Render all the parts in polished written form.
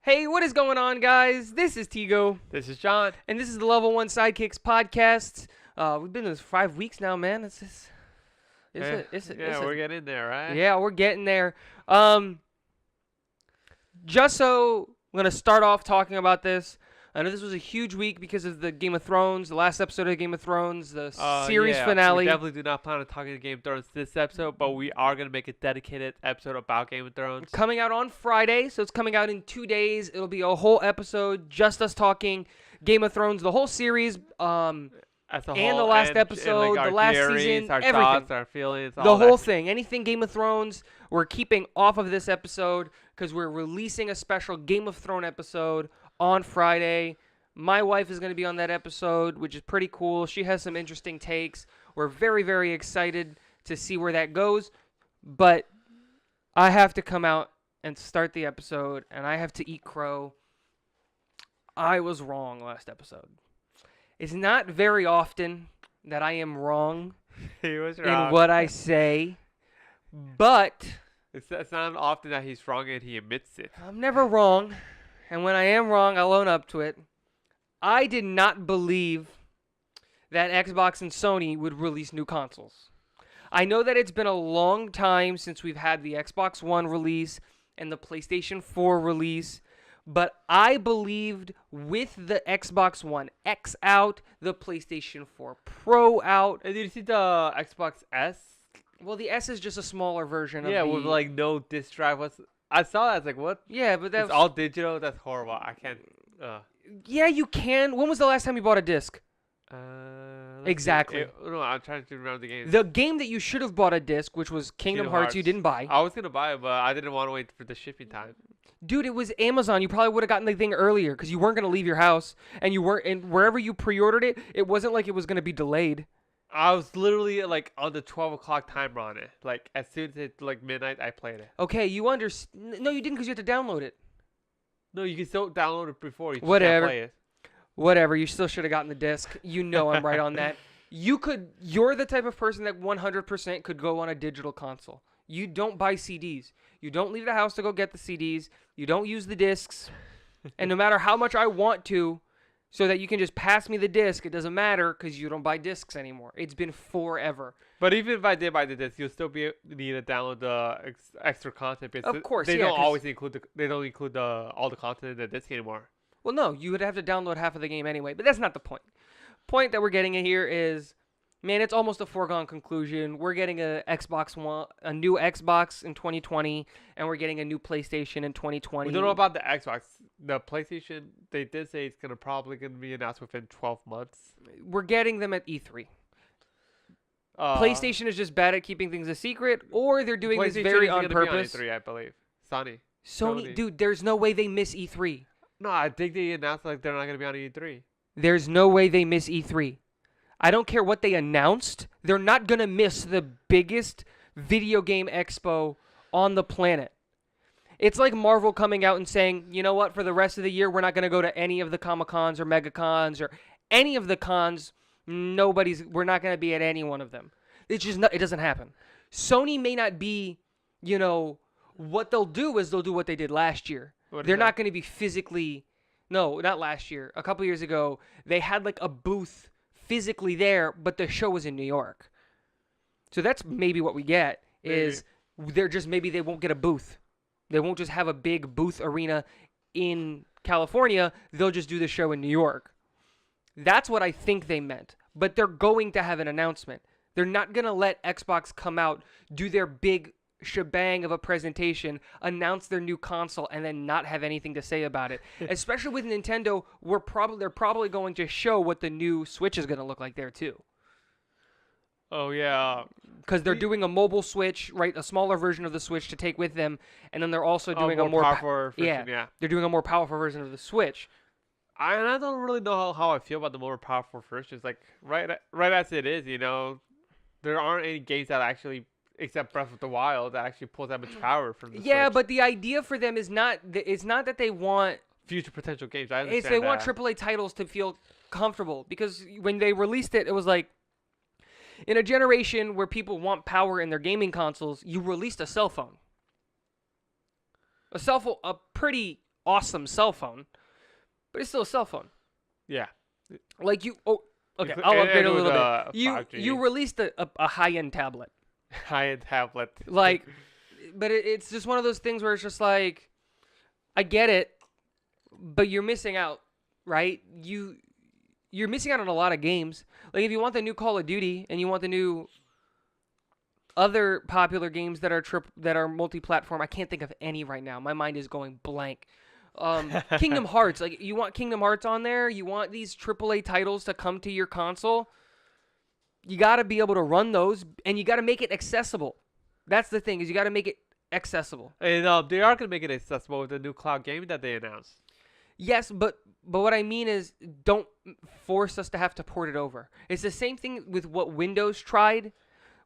Hey, what is going on, guys? This is Tigo, This is John. and this is the Level 1 Sidekicks podcast. We've been doing this for 5 weeks now, man. We're getting there, right? Yeah, we're getting there. Just so I'm going to start off talking about this. I know this was a huge week because of the Game of Thrones, the last episode of Game of Thrones, the series finale. We definitely do not plan on talking to Game of Thrones this episode, but we are going to make a dedicated episode about Game of Thrones. Coming out on Friday, so it's coming out in 2 days. It'll be a whole episode, just us talking Game of Thrones, the whole series, As a and whole, the last and, episode, our the last theories, season, our everything. thoughts, our feelings, The all whole that. thing. Anything Game of Thrones, we're keeping off of this episode because we're releasing a special Game of Thrones episode on Friday. My wife is going to be on that episode, which is pretty cool. She has some interesting takes. We're very, very excited to see where that goes. But I have to come out and start the episode, and I have to eat crow. I was wrong last episode. It's not very often that I am wrong He was in wrong. what I say, but It's not often that he's wrong and he admits it. I'm never wrong. And when I am wrong, I'll own up to it. I did not believe that Xbox and Sony would release new consoles. I know that it's been a long time since we've had the Xbox One release and the PlayStation 4 release, but I believed with the Xbox One X out, the PlayStation 4 Pro out. And did you see the Xbox S? Well, the S is just a smaller version of Yeah, the... with like no disc drive. I saw that. I was like, what? Yeah, but that's... It's all digital? That's horrible. I can't. Yeah, you can. When was the last time you bought a disc? Let's Exactly. see. No, I'm trying to remember the game. The game that you should have bought a disc, which was Kingdom Hearts, you didn't buy. I was gonna buy it, but I didn't want to wait for the shipping time. Dude, it was Amazon. You probably would have gotten the thing earlier because you weren't going to leave your house. And you weren't, and wherever you pre-ordered it, it wasn't like it was going to be delayed. I was literally like on the 12 o'clock timer on it. Like as soon as it's like midnight, I played it. Okay, you No, you didn't because you had to download it. No, you can still download it before. You just Whatever. can't play it. Whatever, you still should have gotten the disc. You know I'm right on that. You're the type of person that 100% could go on a digital console. You don't buy CDs. You don't leave the house to go get the CDs. You don't use the discs. And no matter how much I want to, so that you can just pass me the disc, it doesn't matter because you don't buy discs anymore. It's been forever. But even if I did buy the disc, you'll still need to download the extra content. Because Of course, they yeah, don't 'cause- always include all the content in the disc anymore. Well, no, you would have to download half of the game anyway, but that's not the point. Point that we're getting at here is, man, it's almost a foregone conclusion. We're getting a new Xbox in 2020, and we're getting a new PlayStation in 2020. We don't know about the Xbox. The PlayStation, they did say it's probably gonna be announced within 12 months. We're getting them at E3. Uh, PlayStation is just bad at keeping things a secret, or they're doing this PlayStation very isn't on gonna be purpose. E3, I believe. Sony. Sony, dude, there's no way they miss E3. No, I think they announced like they're not gonna be on E3. There's no way they miss E3. I don't care what they announced. They're not going to miss the biggest video game expo on the planet. It's like Marvel coming out and saying, you know what, for the rest of the year, we're not going to go to any of the Comic-Cons or Mega-Cons or any of the cons. We're not going to be at any one of them. It's just it doesn't happen. Sony may not be, what they'll do is they'll do what they did last year. They're not going to be physically, no, not last year. A couple years ago, they had like a booth physically there, but the show was in New York. So that's maybe what we get is maybe they won't get a booth. They won't just have a big booth arena in California. They'll just do the show in New York. That's what I think they meant. But they're going to have an announcement. They're not going to let Xbox come out, do their big shebang of a presentation, announce their new console, and then not have anything to say about it. Especially with Nintendo, they're probably going to show what the new Switch is going to look like there too. Oh yeah, because they're doing a mobile Switch, right? A smaller version of the Switch to take with them, and then they're also doing a more powerful version. Yeah, they're doing a more powerful version of the Switch. I don't really know how I feel about the more powerful versions. Like right as it is, there aren't any games that actually, except Breath of the Wild, that actually pulls that much power from the Switch. But the idea for them is it's not that they want future potential games. I understand they want AAA titles to feel comfortable, because when they released it, it was like, in a generation where people want power in their gaming consoles, you released a cell phone. A pretty awesome cell phone, but it's still a cell phone. Yeah. Like you, okay, Inclu- I'll and upgrade a with, little bit. 5G. You released a high-end tablet. High-end tablet. Like, but it's just one of those things where it's just like, I get it, but you're missing out, right? You're missing out on a lot of games. Like if you want the new Call of Duty and you want the new other popular games that are multi-platform, I can't think of any right now. My mind is going blank. Kingdom Hearts, like you want Kingdom Hearts on there, you want these AAA titles to come to your console. You got to be able to run those, and you got to make it accessible. That's the thing, is you got to make it accessible. And they are going to make it accessible with the new cloud game that they announced. Yes, but what I mean is, don't force us to have to port it over. It's the same thing with what Windows tried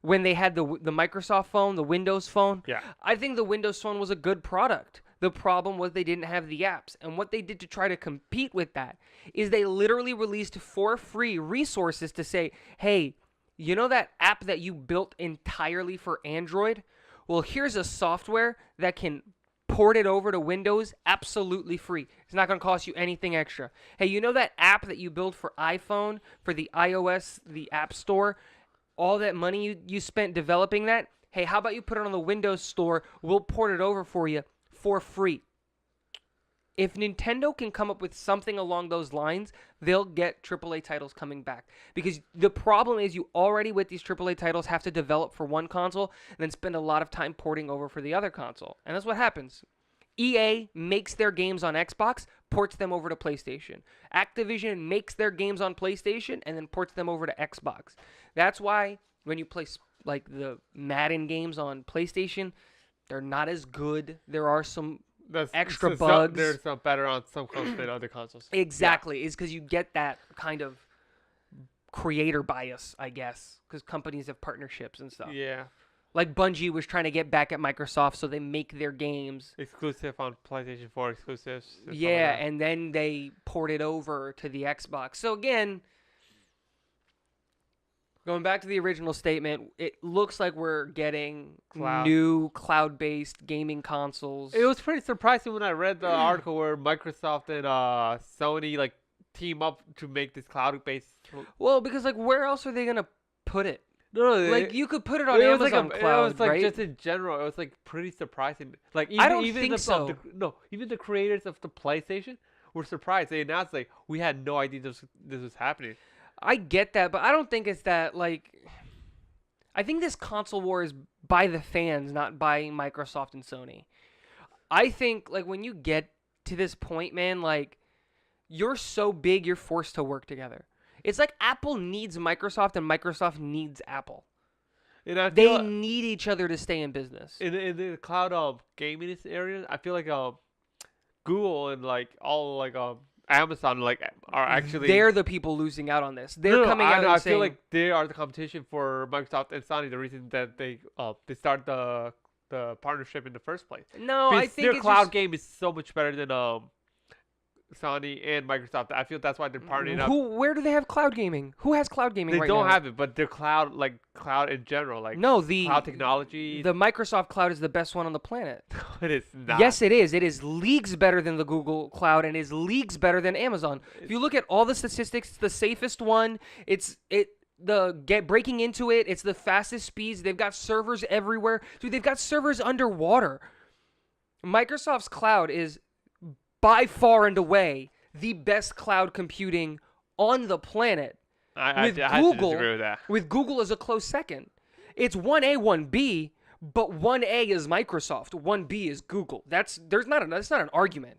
when they had the Microsoft phone, the Windows phone. Yeah. I think the Windows phone was a good product. The problem was they didn't have the apps. And what they did to try to compete with that is they literally released for free resources to say, hey, you know that app that you built entirely for Android? Well, here's a software that can port it over to Windows absolutely free. It's not going to cost you anything extra. Hey, you know that app that you built for iPhone, for the iOS, the App Store? All that money you spent developing that? Hey, how about you put it on the Windows Store? We'll port it over for you for free. If Nintendo can come up with something along those lines, they'll get AAA titles coming back. Because the problem is you already, with these AAA titles, have to develop for one console and then spend a lot of time porting over for the other console. And that's what happens. EA makes their games on Xbox, ports them over to PlayStation. Activision makes their games on PlayStation and then ports them over to Xbox. That's why when you play like the Madden games on PlayStation, they're not as good. There are some extra bugs. There's some better on some consoles than other consoles. Exactly. Is because you get that kind of creator bias, I guess, because companies have partnerships and stuff. Yeah. Like Bungie was trying to get back at Microsoft, so they make their games exclusive on PlayStation 4 exclusives. Yeah, and then they port it over to the Xbox. So again, going back to the original statement, it looks like we're getting new cloud-based gaming consoles. It was pretty surprising when I read the article where Microsoft and Sony like team up to make this cloud-based. Well, because like where else are they gonna put it? No, like you could put it on Amazon Cloud, it was like right? just in general, it was like pretty surprising. Like I don't think so. Even the creators of the PlayStation were surprised. They announced like we had no idea this was happening. I get that, but I don't think it's that like. I think this console war is by the fans, not by Microsoft and Sony. I think like when you get to this point, man, like you're so big, you're forced to work together. It's like Apple needs Microsoft and Microsoft needs Apple. And they need each other to stay in business. In the cloud gaming area, I feel like Google and like all like Amazon like are actually they're the people losing out on this. They're coming out and I saying, feel like they are the competition for Microsoft and Sony. The reason that they start the partnership in the first place. No, because I think their cloud game is so much better than Sony and Microsoft. I feel that's why they're partnering up. Where do they have cloud gaming? Who has cloud gaming right now? They don't have it, but their cloud in general, like cloud technology. The Microsoft cloud is the best one on the planet. It is not. Yes, it is. It is leagues better than the Google cloud and is leagues better than Amazon. If you look at all the statistics, it's the safest one. Breaking into it. It's the fastest speeds. They've got servers everywhere. Dude, they've got servers underwater. Microsoft's cloud is by far and away the best cloud computing on the planet. I disagree with that. With Google as a close second. It's 1A, 1B, but 1A is Microsoft, 1B is Google. That's not an argument.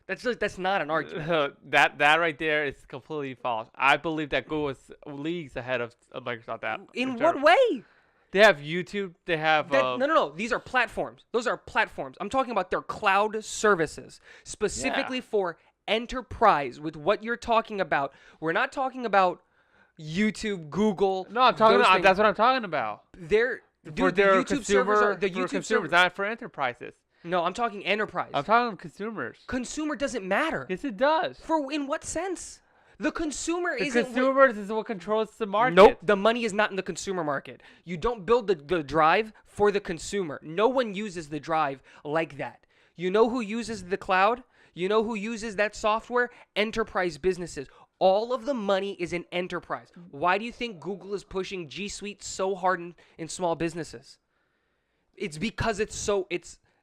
That's not an argument. That right there is completely false. I believe that Google is leagues ahead of Microsoft. In what way? They have YouTube. They have no. These are platforms. Those are platforms. I'm talking about their cloud services specifically for enterprise. With what you're talking about, we're not talking about YouTube, Google. No, I'm talking about. That's what I'm talking about. For their YouTube servers, servers, not for enterprises. No, I'm talking enterprise. I'm talking consumers. Consumer doesn't matter. Yes, it does. In what sense? The consumer is what controls the market. Nope, the money is not in the consumer market. You don't build the drive for the consumer. No one uses the drive like that. You know who uses the cloud? You know who uses that software? Enterprise businesses. All of the money is in enterprise. Why do you think Google is pushing G Suite so hard in small businesses? It's because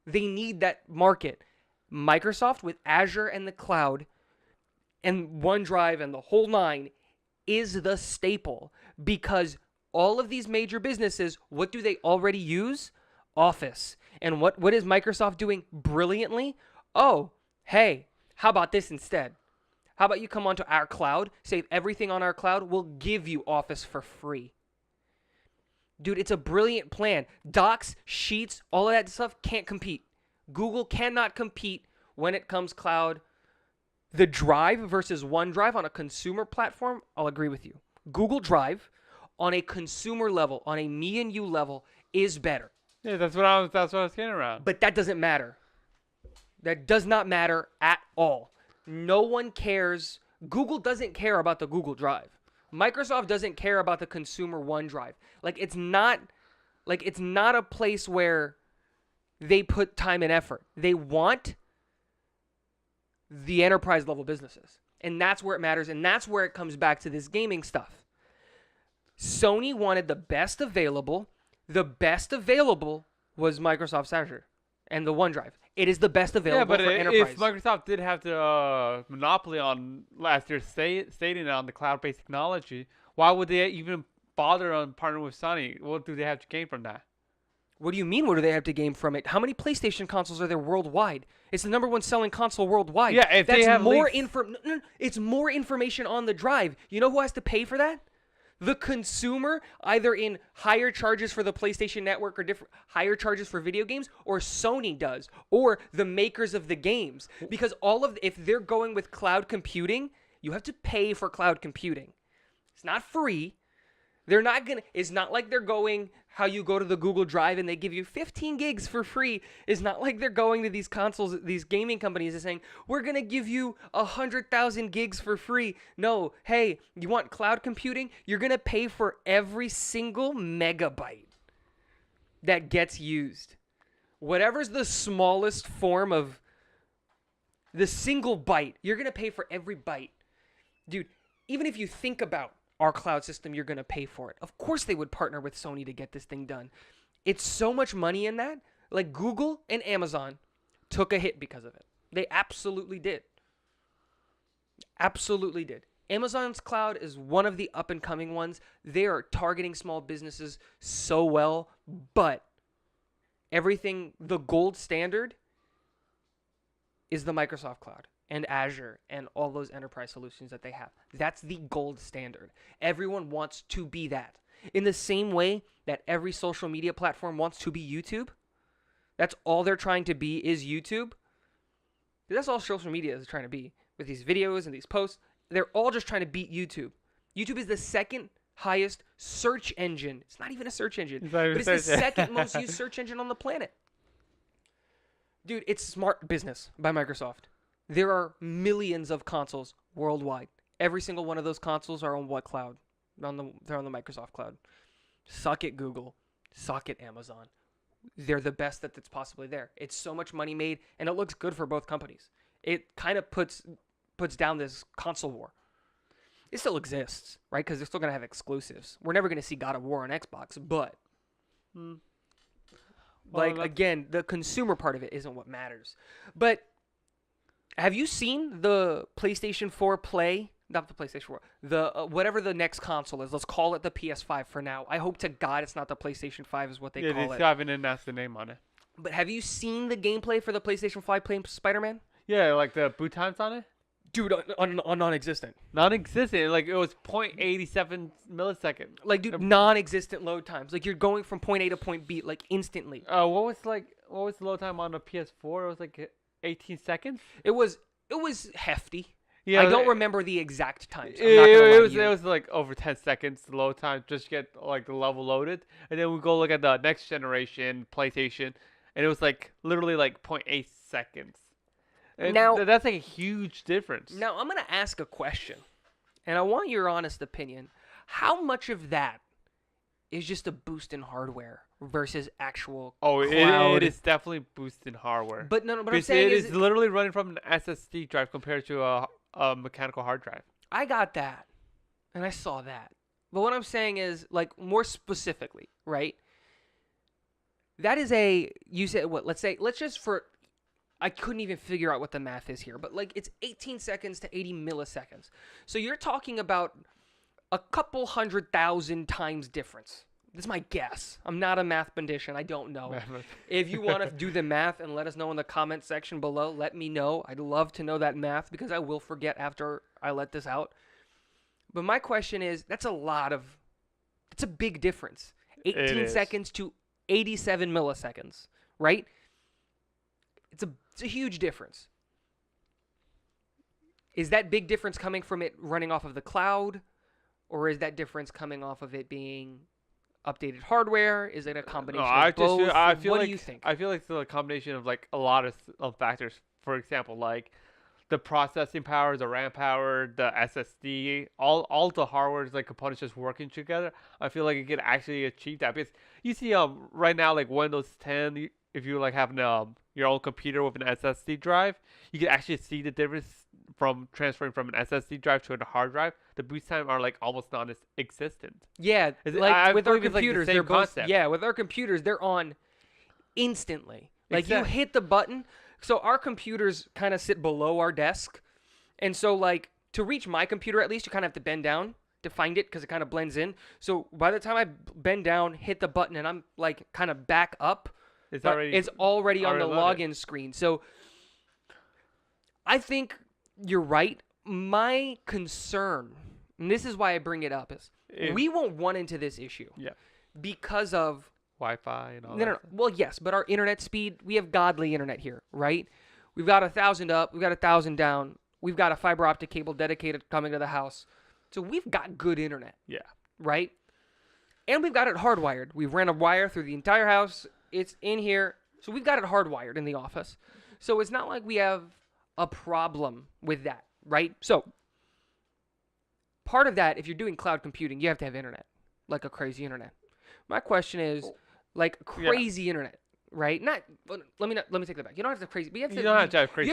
they need that market. Microsoft with Azure and the cloud and OneDrive and the whole nine is the staple, because all of these major businesses, what do they already use? Office. And what is Microsoft doing brilliantly? Oh, hey, how about this instead? How about you come onto our cloud, save everything on our cloud, we'll give you Office for free. Dude, it's a brilliant plan. Docs, Sheets, all of that stuff can't compete. Google cannot compete when it comes cloud. The Drive versus OneDrive on a consumer platform, I'll agree with you. Google Drive on a consumer level, on a me and you level, is better. Yeah, that's what I was getting around. But that doesn't matter. That does not matter at all. No one cares. Google doesn't care about the Google Drive. Microsoft doesn't care about the consumer OneDrive. It's not a place where they put time and effort. They want the enterprise level businesses. And that's where it matters. And that's where it comes back to this gaming stuff. Sony wanted the best available. The best available was Microsoft's Azure and the OneDrive. It is the best available for enterprise. If Microsoft did have the monopoly on last year's stating on the cloud-based technology, why would they even bother on partnering with Sony? What do they have to gain from that? What do you mean, what do they have to gain from it? How many PlayStation consoles are there worldwide? It's the number one selling console worldwide. Yeah, if that's they have more it's more information on the drive. You know who has to pay for that? The consumer, either in higher charges for the PlayStation Network or different higher charges for video games, or Sony does, or the makers of the games. Because if they're going with cloud computing, you have to pay for cloud computing. It's not free. It's not like they're going how you go to the Google Drive and they give you 15 gigs for free. It's not like they're going to these consoles, these gaming companies and saying, we're going to give you 100,000 gigs for free. No, hey, you want cloud computing? You're going to pay for every single megabyte that gets used. Whatever's the smallest form of the single byte, you're going to pay for every byte. Dude, even if you think about our cloud system, you're going to pay for it. Of course they would partner with Sony to get this thing done. It's so much money in that. Like Google and Amazon took a hit because of it. They absolutely did. Absolutely did. Amazon's cloud is one of the up and coming ones. They are targeting small businesses so well, but everything, the gold standard is the Microsoft cloud and Azure and all those enterprise solutions that they have. That's the gold standard. Everyone wants to be that. In the same way that every social media platform wants to be YouTube, that's all they're trying to be is YouTube. That's all social media is trying to be with these videos and these posts. They're all just trying to beat YouTube. YouTube is the second highest search engine. It's not even a search engine, but it's the second most used search engine on the planet. Dude, it's smart business by Microsoft. There are millions of consoles worldwide. Every single one of those consoles are on what cloud? They're on the Microsoft cloud. Suck it, Google. Suck it, Amazon. They're the best that's possibly there. It's so much money made, and it looks good for both companies. It kind of puts down this console war. It still exists, right? Because they're still going to have exclusives. We're never going to see God of War on Xbox, but again, the consumer part of it isn't what matters. But have you seen the PlayStation 4 Play? Not the PlayStation 4. The whatever the next console is. Let's call it the PS5 for now. I hope to God it's not the PlayStation 5 is what they call it. Yeah, they still haven't announced the name on it. But have you seen the gameplay for the PlayStation 5 playing Spider-Man? Yeah, like the boot times on it? Dude, non-existent. Non-existent. Like, it was 0.87 milliseconds. Like, dude, non-existent load times. Like, you're going from point A to point B, like, instantly. What was the load time on the PS4? It was like 18 seconds? It was hefty. Yeah, I don't remember the exact times. It was like over 10 seconds the load time just to get like the level loaded. And then we go look at the next generation PlayStation, and it was like literally like 0.8 seconds. And now that's like a huge difference. Now I'm gonna ask a question, and I want your honest opinion. How much of that is just a boost in hardware versus actual Oh, cloud. it is definitely boosting hardware. But no, what I'm Because saying it is is literally running from an SSD drive compared to a mechanical hard drive. I got that, and I saw that. But what I'm saying is, like, more specifically, right? That is you said what? Let's just I couldn't even figure out what the math is here, but like it's 18 seconds to 80 milliseconds. So you're talking about a couple 100,000 times difference. This is my guess. I'm not a mathematician. I don't know. If you want to do the math and let us know in the comment section below, let me know. I'd love to know that math because I will forget after I let this out. But my question is, it's a big difference. 18 seconds to 87 milliseconds, right? It's a huge difference. Is that big difference coming from it running off of the cloud? Or is that difference coming off of it being updated hardware? Is it a combination of both? What do you think? I feel like it's a combination of like a lot of factors. For example, like the processing power, the RAM power, the SSD, all the hardware like components just working together. I feel like it could actually achieve that because you see right now like Windows 10, if you like have your own computer with an SSD drive, you can actually see the difference from transferring from an SSD drive to a hard drive. The boot time are like almost non-existent. Yeah, with our computers, they're both. Yeah, with our computers, they're on instantly. Like you hit the button. So our computers kind of sit below our desk, and so like to reach my computer at least, you kind of have to bend down to find it because it kind of blends in. So by the time I bend down, hit the button, and I'm like kind of back up, it's already on the login screen. So I think you're right. My concern, and this is why I bring it up, is we won't run into this issue. Yeah. Because of Wi-Fi and all that. No. Well, yes, but our internet speed, we have godly internet here, right? We've got 1,000 up, we've got 1,000 down. We've got a fiber optic cable dedicated coming to the house. So we've got good internet. Yeah. Right? And we've got it hardwired. We've ran a wire through the entire house. It's in here. So we've got it hardwired in the office. So it's not like we have a problem with that, right? So part of that, if you're doing cloud computing, you have to have internet, like a crazy internet. My question is, like crazy internet, right? Let me take that back. You don't have to have crazy, but you have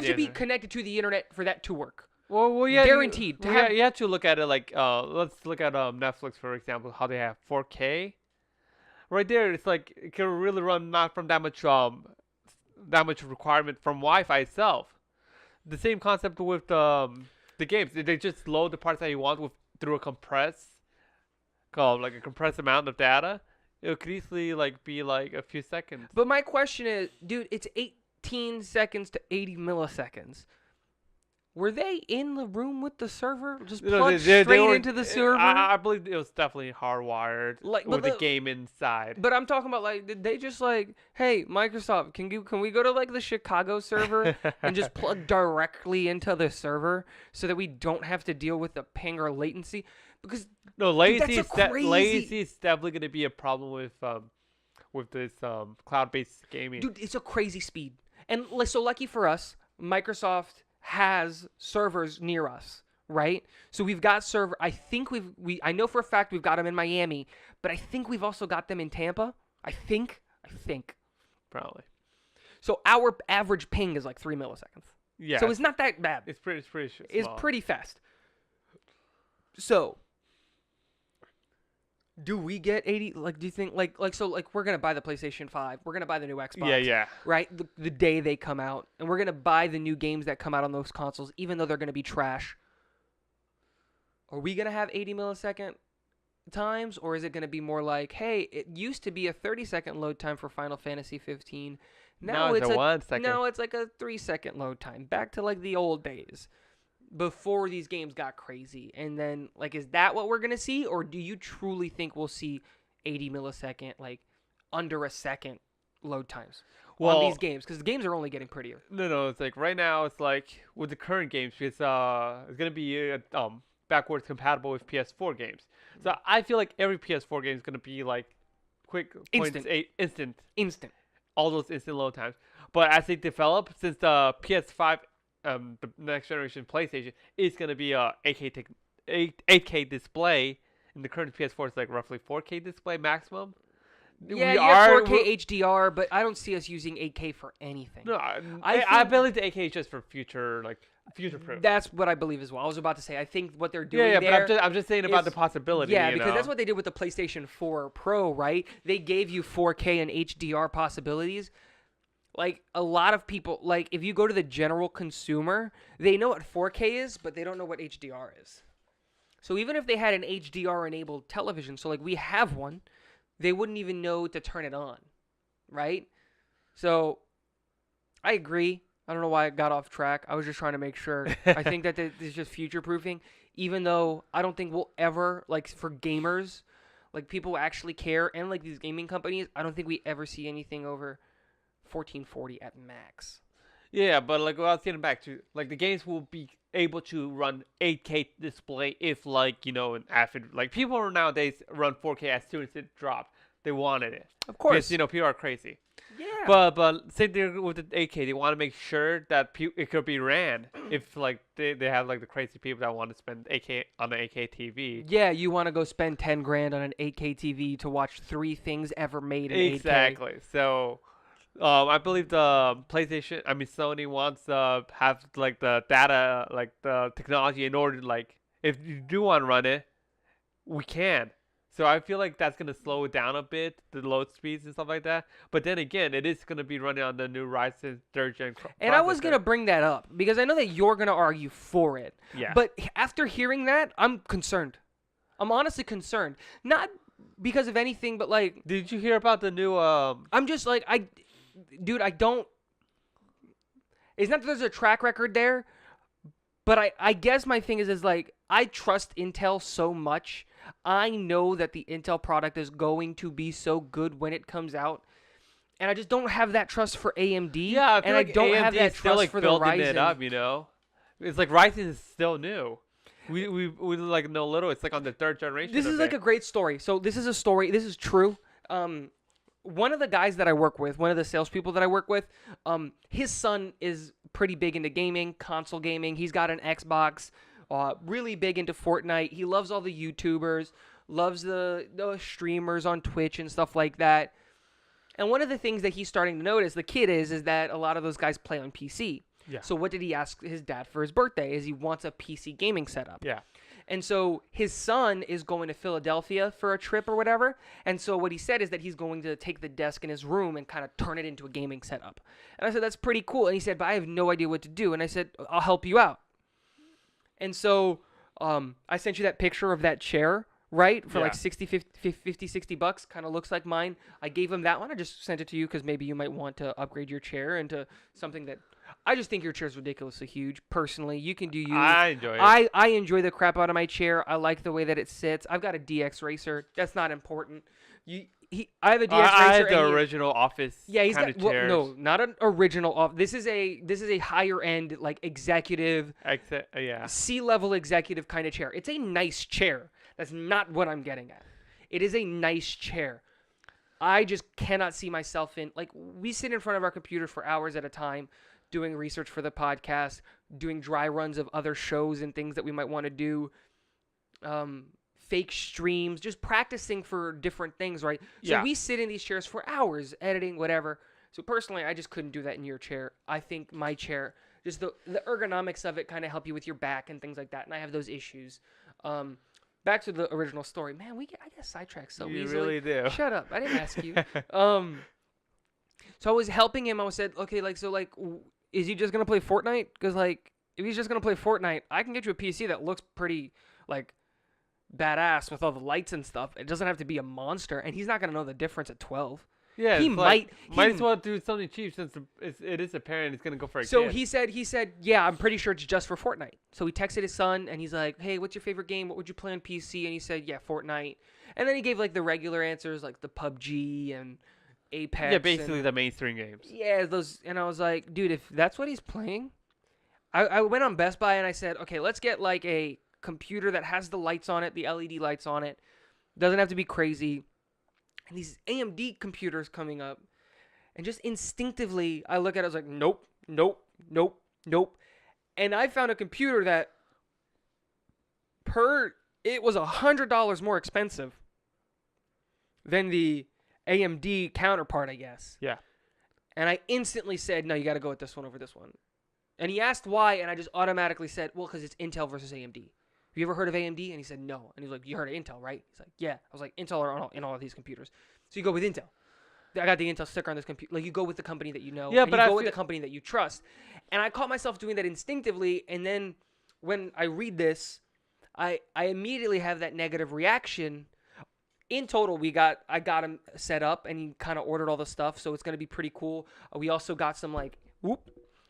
to be connected to the internet for that to work. Well, yeah, guaranteed. You have to look at it like let's look at Netflix for example, how they have 4K. Right there, it's like it can really run not from that much requirement from Wi-Fi itself. The same concept with the games. They just load the parts that you want through a compressed amount of data. It could easily be like a few seconds. But my question is, dude, it's 18 seconds to 80 milliseconds. Were they in the room with the server? Just plugged straight into the server? I believe it was definitely hardwired with the game inside. But I'm talking about did they just hey, Microsoft, can we go to the Chicago server and just plug directly into the server so that we don't have to deal with the ping or latency? Because latency is definitely going to be a problem with this cloud-based gaming. Dude, it's a crazy speed. And so lucky for us, Microsoft has servers near us, right? So we've got I know for a fact we've got them in Miami, but I think we've also got them in Tampa. I think. Probably. So our average ping is like 3 milliseconds. Yeah. So it's not that bad. It's pretty small. It's pretty fast. So do we get 80? Do you think we're gonna buy the PlayStation 5? We're gonna buy the new Xbox. Yeah. Right, the day they come out, and we're gonna buy the new games that come out on those consoles, even though they're gonna be trash. Are we gonna have 80 millisecond times, or is it gonna be more like, hey, it used to be a 30-second load time for Final Fantasy 15. Now it's a 1 second. Now it's like a 3-second load time. Back to the old days, before these games got crazy. And then is that what we're going to see, or do you truly think we'll see 80 millisecond under a second load times on these games? Because the games are only getting prettier. No, it's right now it's with the current games, it's going to be backwards compatible with PS4 games. So I feel like every PS4 game is going to be quick instant all those instant load times. But as they develop, since the PS5 the next generation PlayStation is going to be a 8K display, and the current PS4 is roughly 4K display maximum. Yeah, you have 4K HDR, but I don't see us using 8K for anything. No, I believe the 8K is just for future proof. That's what I believe as well. I was about to say, I think what they're doing but I'm just saying about the possibility. Yeah, because that's what they did with the PlayStation 4 Pro, right? They gave you 4K and HDR possibilities. Like, a lot of people, like, if you go to the general consumer, they know what 4K is, but they don't know what HDR is. So even if they had an HDR-enabled television, so, like, we have one, they wouldn't even know to turn it on, right? So, I agree. I don't know why I got off track. I was just trying to make sure. I think that this is just future-proofing, even though I don't think we'll ever, like, for gamers, like, people actually care, and, like, these gaming companies, I don't think we ever see anything over 1440 at max. Yeah, but, like, what I was getting back to, like, the games will be able to run 8K display if, like, you know, like, people nowadays run 4K as soon as it dropped. They wanted it. Of course. Because, you know, people are crazy. Yeah. But same thing with the 8K. They want to make sure that it could be ran if, like, they have, like, the crazy people that want to spend 8K on an 8K TV. Yeah, you want to go spend 10 grand on an 8K TV to watch 3 things ever made in 8K. Exactly. So, I believe Sony wants to have, like, the data, like, the technology in order to, like, if you do want to run it, we can. So I feel like that's going to slow it down a bit, the load speeds and stuff like that. But then again, it is going to be running on the new Ryzen 3rd Gen processor. And I was going to bring that up because I know that you're going to argue for it. Yeah. But after hearing that, I'm concerned. I'm honestly concerned. Not because of anything, but, like... Did you hear about the new... I'm just like, Dude, I don't... It's not that there's a track record there, but I guess my thing is like, I trust Intel so much. I know that the Intel product is going to be so good when it comes out. And I just don't have that trust for AMD. Yeah, and I don't have that still, trust like, for the building Ryzen. it up, you know? It's like Ryzen is still new. We like know little. It's like on the 3rd generation. This is like a great story. So this is a story. This is true. One of the guys that I work with, one of the salespeople that I work with, his son is pretty big into gaming, console gaming. He's got an Xbox, really big into Fortnite. He loves all the YouTubers, loves the streamers on Twitch and stuff like that. And one of the things that he's starting to notice, the kid is that a lot of those guys play on PC. Yeah. So what did he ask his dad for his birthday? Is he wants a PC gaming setup. Yeah. And so his son is going to Philadelphia for a trip or whatever. And so what he said is that he's going to take the desk in his room and kind of turn it into a gaming setup. And I said, that's pretty cool. And he said, but I have no idea what to do. And I said, I'll help you out. And so I sent you that picture of that chair, right? For like 60 bucks. Kind of looks like mine. I gave him that one. I just sent it to you because maybe you might want to upgrade your chair into something that... I just think your chair's ridiculously huge. Personally, you can do you. I enjoy it. I enjoy the crap out of my chair. I like the way that it sits. I've got a DX Racer. That's not important. I have a DX Racer. I have the original office. Yeah, he's kind got of chairs. no, not an original office. This is a higher end, like, executive, C-level executive kind of chair. It's a nice chair. That's not what I'm getting at. It is a nice chair. I just cannot see myself in, like, we sit in front of our computers for hours at a time, doing research for the podcast, doing dry runs of other shows and things that we might want to do, fake streams, just practicing for different things, right? So we sit in these chairs for hours, editing, whatever. So personally, I just couldn't do that in your chair. I think my chair, just the ergonomics of it kind of help you with your back and things like that, and I have those issues. Back to the original story. Man, I get sidetracked so easily. You really do. Shut up. I didn't ask you. So I was helping him. I said, okay, is he just going to play Fortnite? Because, like, if he's just going to play Fortnite, I can get you a PC that looks pretty, like, badass with all the lights and stuff. It doesn't have to be a monster, and he's not going to know the difference at 12. Yeah, he might as well do something cheap since it is apparent it's going to go for a kid. So he said, yeah, I'm pretty sure it's just for Fortnite. So he texted his son, and he's like, hey, what's your favorite game? What would you play on PC? And he said, yeah, Fortnite. And then he gave, like, the regular answers, like the PUBG and Apex. Yeah, basically the mainstream games. Yeah, those. And I was like, dude, if that's what he's playing, I went on Best Buy and I said, okay, let's get like a computer that has the lights on it, the LED lights on it. Doesn't have to be crazy. And these AMD computers coming up, and just instinctively, I look at it, I was like, nope, nope, nope, nope. And I found a computer that it was $100 more expensive than the AMD counterpart, I guess. Yeah. And I instantly said, no, you got to go with this one over this one. And he asked why, and I just automatically said, well, because it's Intel versus AMD. Have you ever heard of AMD? And he said, no. And he's like, you heard of Intel, right? He's like, yeah. I was like, Intel are in all of these computers. So you go with Intel. I got the Intel sticker on this computer. Like, you go with the company that you know. Yeah, and but you I go with feel- the company that you trust. And I caught myself doing that instinctively. And then when I read this, I immediately have that negative reaction. In total, I got him set up, and he kind of ordered all the stuff, so it's gonna be pretty cool. We also got some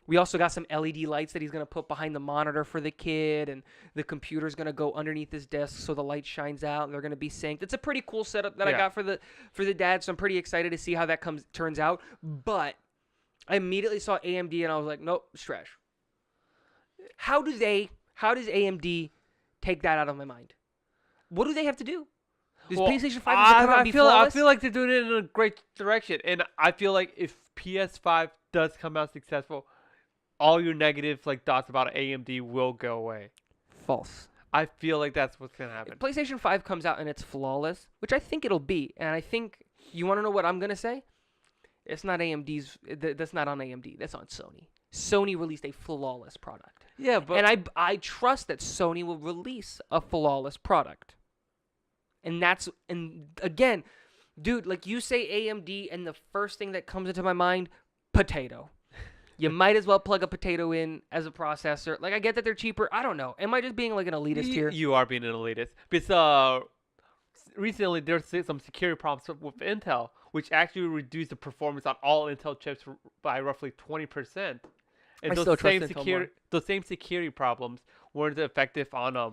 We also got some LED lights that he's gonna put behind the monitor for the kid, and the computer's gonna go underneath his desk so the light shines out, and they're gonna be synced. It's a pretty cool setup that I got for the dad, so I'm pretty excited to see how that turns out. But I immediately saw AMD, and I was like, nope, it's trash. How does AMD take that out of my mind? What do they have to do? Does PlayStation 5 have to come out and be flawless? I feel like they're doing it in a great direction, and I feel like if PS5 does come out successful, all your negative thoughts about AMD will go away. False. I feel like that's what's gonna happen. If PlayStation 5 comes out and it's flawless, which I think it'll be, and I think you want to know what I'm gonna say? It's not AMD's. That's not on AMD. That's on Sony. Sony released a flawless product. Yeah, but and I trust that Sony will release a flawless product. And again, dude, like you say AMD, and the first thing that comes into my mind, potato. You might as well plug a potato in as a processor. Like, I get that they're cheaper. I don't know. Am I just being like an elitist here? You are being an elitist. Because recently there's some security problems with Intel, which actually reduced the performance on all Intel chips by roughly 20%. And those same security problems weren't effective on the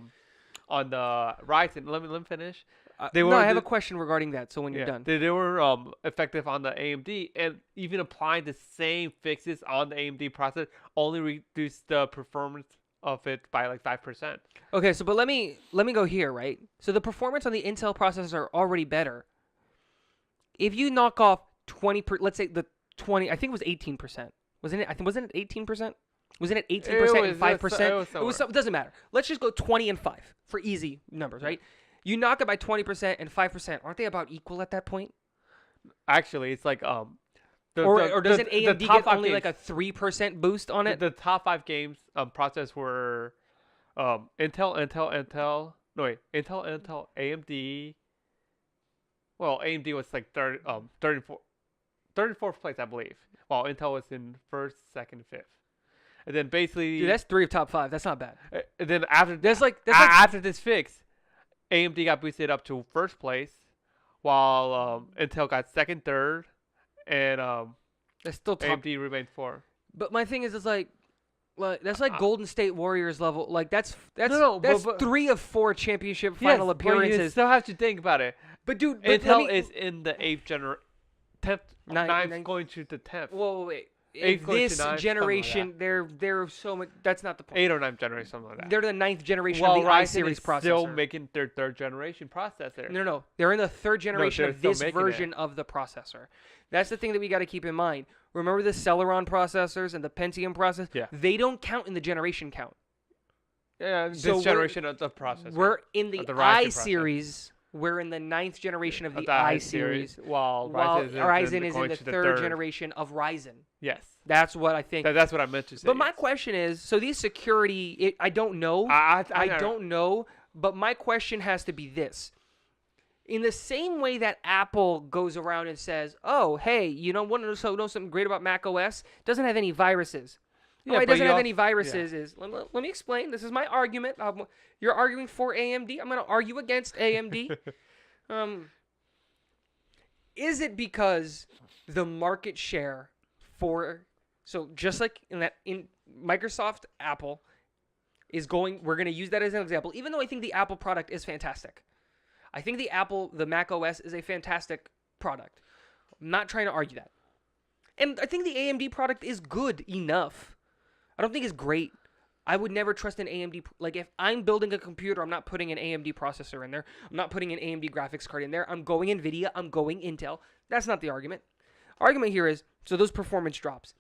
Ryzen. Let me finish. I have a question regarding that. So when you're done, they were effective on the AMD, and even applying the same fixes on the AMD processor only reduced the performance of it by like 5%. Okay, so but let me go here, right? So the performance on the Intel processors are already better. If you knock off 20, let's say the 20, I think it was 18%. Wasn't it? Wasn't it 18%? Wasn't it 18% and 5%? It doesn't matter. Let's just go 20 and 5 for easy numbers, right? You knock it by 20% and 5%. Aren't they about equal at that point? Actually, it's like or doesn't AMD get only like a 3% boost on it? The top 5 games processors were Intel, AMD. Well, AMD was like 34th place, I believe. While Intel was in 1st, 2nd, 5th. And then basically, dude, that's 3 of top 5. That's not bad. And then after this fix, AMD got boosted up to 1st place, while Intel got 2nd, 3rd, and that's still top. AMD remained 4th. But my thing is, it's like that's like Golden State Warriors level. Like that's 3 of 4 championship final appearances. But you still have to think about it. But dude, Intel is in the 8th generation, 9th going to the 10th. Whoa, wait. In this generation, they're so much. That's not the point. 8th or 9th generation, something like that. They're the 9th generation of the i-series processor. Still making their 3rd generation processor. No. They're in the 3rd generation of this version of the processor. That's the thing that we got to keep in mind. Remember the Celeron processors and the Pentium processor? Yeah. They don't count in the generation count. Yeah, this generation of the processor. We're in the i-series. We're in the 9th generation of the i-series, while Ryzen is in the 3rd generation of Ryzen. Yes. That's what I think. That's what I meant to say. But my question is, so these security, I don't know. I don't know, but my question has to be this. In the same way that Apple goes around and says, oh, hey, you know something great about Mac OS? It doesn't have any viruses. Yeah, it doesn't have any viruses. Let me explain. This is my argument. You're arguing for AMD. I'm going to argue against AMD. Is it because the market share just like in Microsoft, Apple is going, we're going to use that as an example, even though I think the Apple product is fantastic. I think the Mac OS is a fantastic product. I'm not trying to argue that. And I think the AMD product is good enough. I don't think it's great. I would never trust an AMD. Like, if I'm building a computer, I'm not putting an AMD processor in there. I'm not putting an AMD graphics card in there. I'm going NVIDIA. I'm going Intel. That's not the argument. Argument here is, so those performance drops.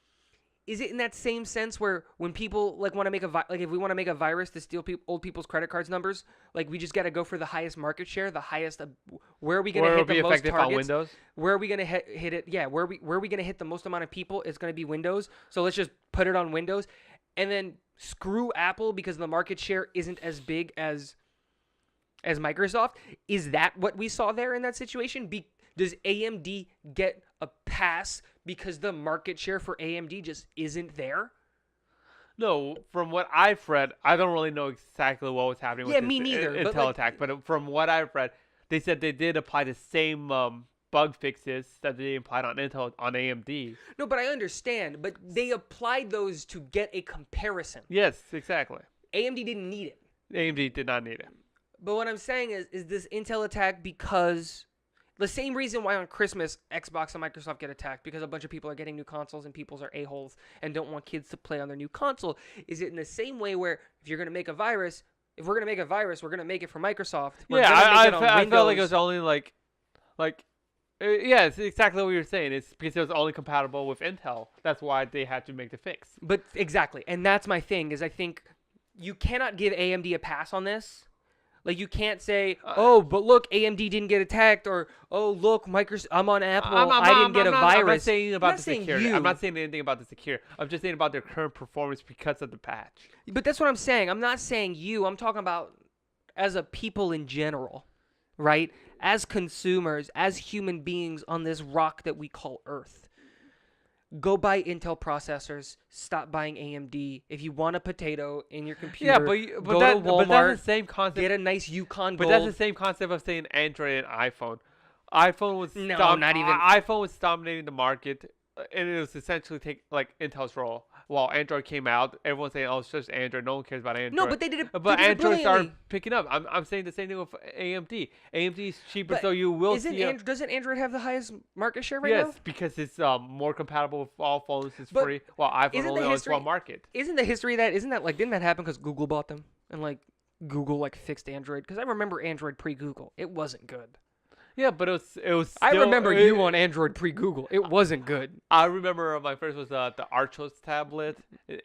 is it in that same sense where when people like want to make if we want to make a virus to steal old people's credit cards numbers, like we just got to go for the highest market share, the highest where are we going to hit the most targets? On Windows? Where are we going to hit it? Yeah, where are we going to hit the most amount of people? It's going to be Windows. So let's just put it on Windows and then screw Apple because the market share isn't as big as Microsoft. Is that what we saw there in that situation? Does AMD get a pass because the market share for AMD just isn't there? No, from what I've read, I don't really know exactly what was happening with this me neither, Intel attack. But from what I've read, they said they did apply the same bug fixes that they applied on Intel on AMD. No, but I understand. But they applied those to get a comparison. Yes, exactly. AMD didn't need it. AMD did not need it. But what I'm saying is this Intel attack because the same reason why on Christmas Xbox and Microsoft get attacked, because a bunch of people are getting new consoles and people are a-holes and don't want kids to play on their new console. Is it in the same way where if you're going to make a virus, we're going to make it for Microsoft. I felt like it was only yeah, it's exactly what you're saying. It's because it was only compatible with Intel. That's why they had to make the fix. But exactly. And that's my thing is I think you cannot give AMD a pass on this. Like, you can't say, oh, but look, AMD didn't get attacked, or, oh, look, Microsoft, I'm on Apple, I didn't get a virus. I'm not saying about the security. You. I'm not saying anything about the security. I'm just saying about their current performance because of the patch. But that's what I'm saying. I'm not saying you. I'm talking about as a people in general, right? As consumers, as human beings on this rock that we call Earth. Go buy Intel processors. Stop buying AMD. If you want a potato in your computer, go to Walmart, that's the same concept. Get a nice Yukon Gold. But that's the same concept of saying Android and iPhone. iPhone was iPhone was dominating the market, and it was essentially Intel's role. While Android came out, everyone's saying, "Oh, it's just Android. No one cares about Android." No, but they did it. But Android started picking up. I'm saying the same thing with AMD. AMD is cheaper, so you will see. Doesn't Android have the highest market share right now? Yes, because it's more compatible with all phones. It's free. While iPhone only owns one market. Didn't that happen because Google bought them and Google fixed Android? Because I remember Android pre-Google. It wasn't good. Yeah, but it was. I remember you on Android pre-Google. It wasn't good. I remember my first was the Archos tablet.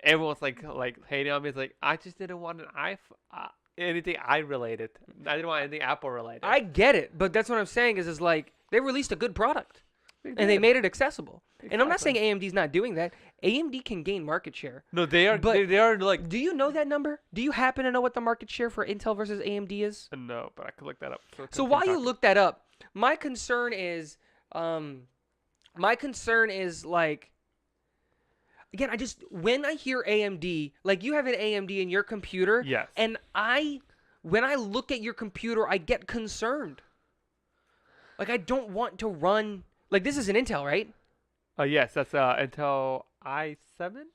Everyone's like hating on me. It's like I just didn't want an iPhone, anything related. I didn't want anything Apple related. I get it, but that's what I'm saying is they released a good product and they made it accessible. Exactly. And I'm not saying AMD's not doing that. AMD can gain market share. No, they are. But they are like. Do you know that number? Do you happen to know what the market share for Intel versus AMD is? No, but I could look that up. So while you look that up. My concern is again, when I hear AMD, you have an AMD in your computer. Yes. And when I look at your computer, I get concerned. I don't want to run, this is an Intel, right? Yes, that's Intel i7.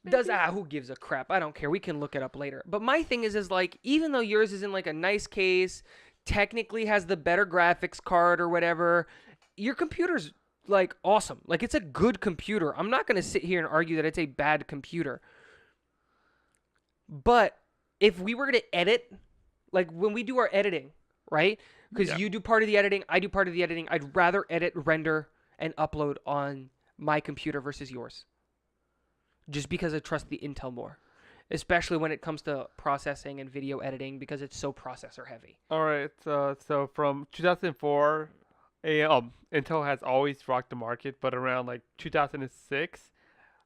Maybe? Who gives a crap? I don't care. We can look it up later. But my thing is even though yours is in a nice case, technically has the better graphics card or whatever, your computer's awesome. It's a good computer. I'm not going to sit here and argue that it's a bad computer. But if we were to edit, when we do our editing, right? Because you do part of the editing, I do part of the editing. I'd rather edit, render, and upload on my computer versus yours. Just because I trust the Intel more. Especially when it comes to processing and video editing because it's so processor heavy. All right. So from 2004, Intel has always rocked the market, but around 2006,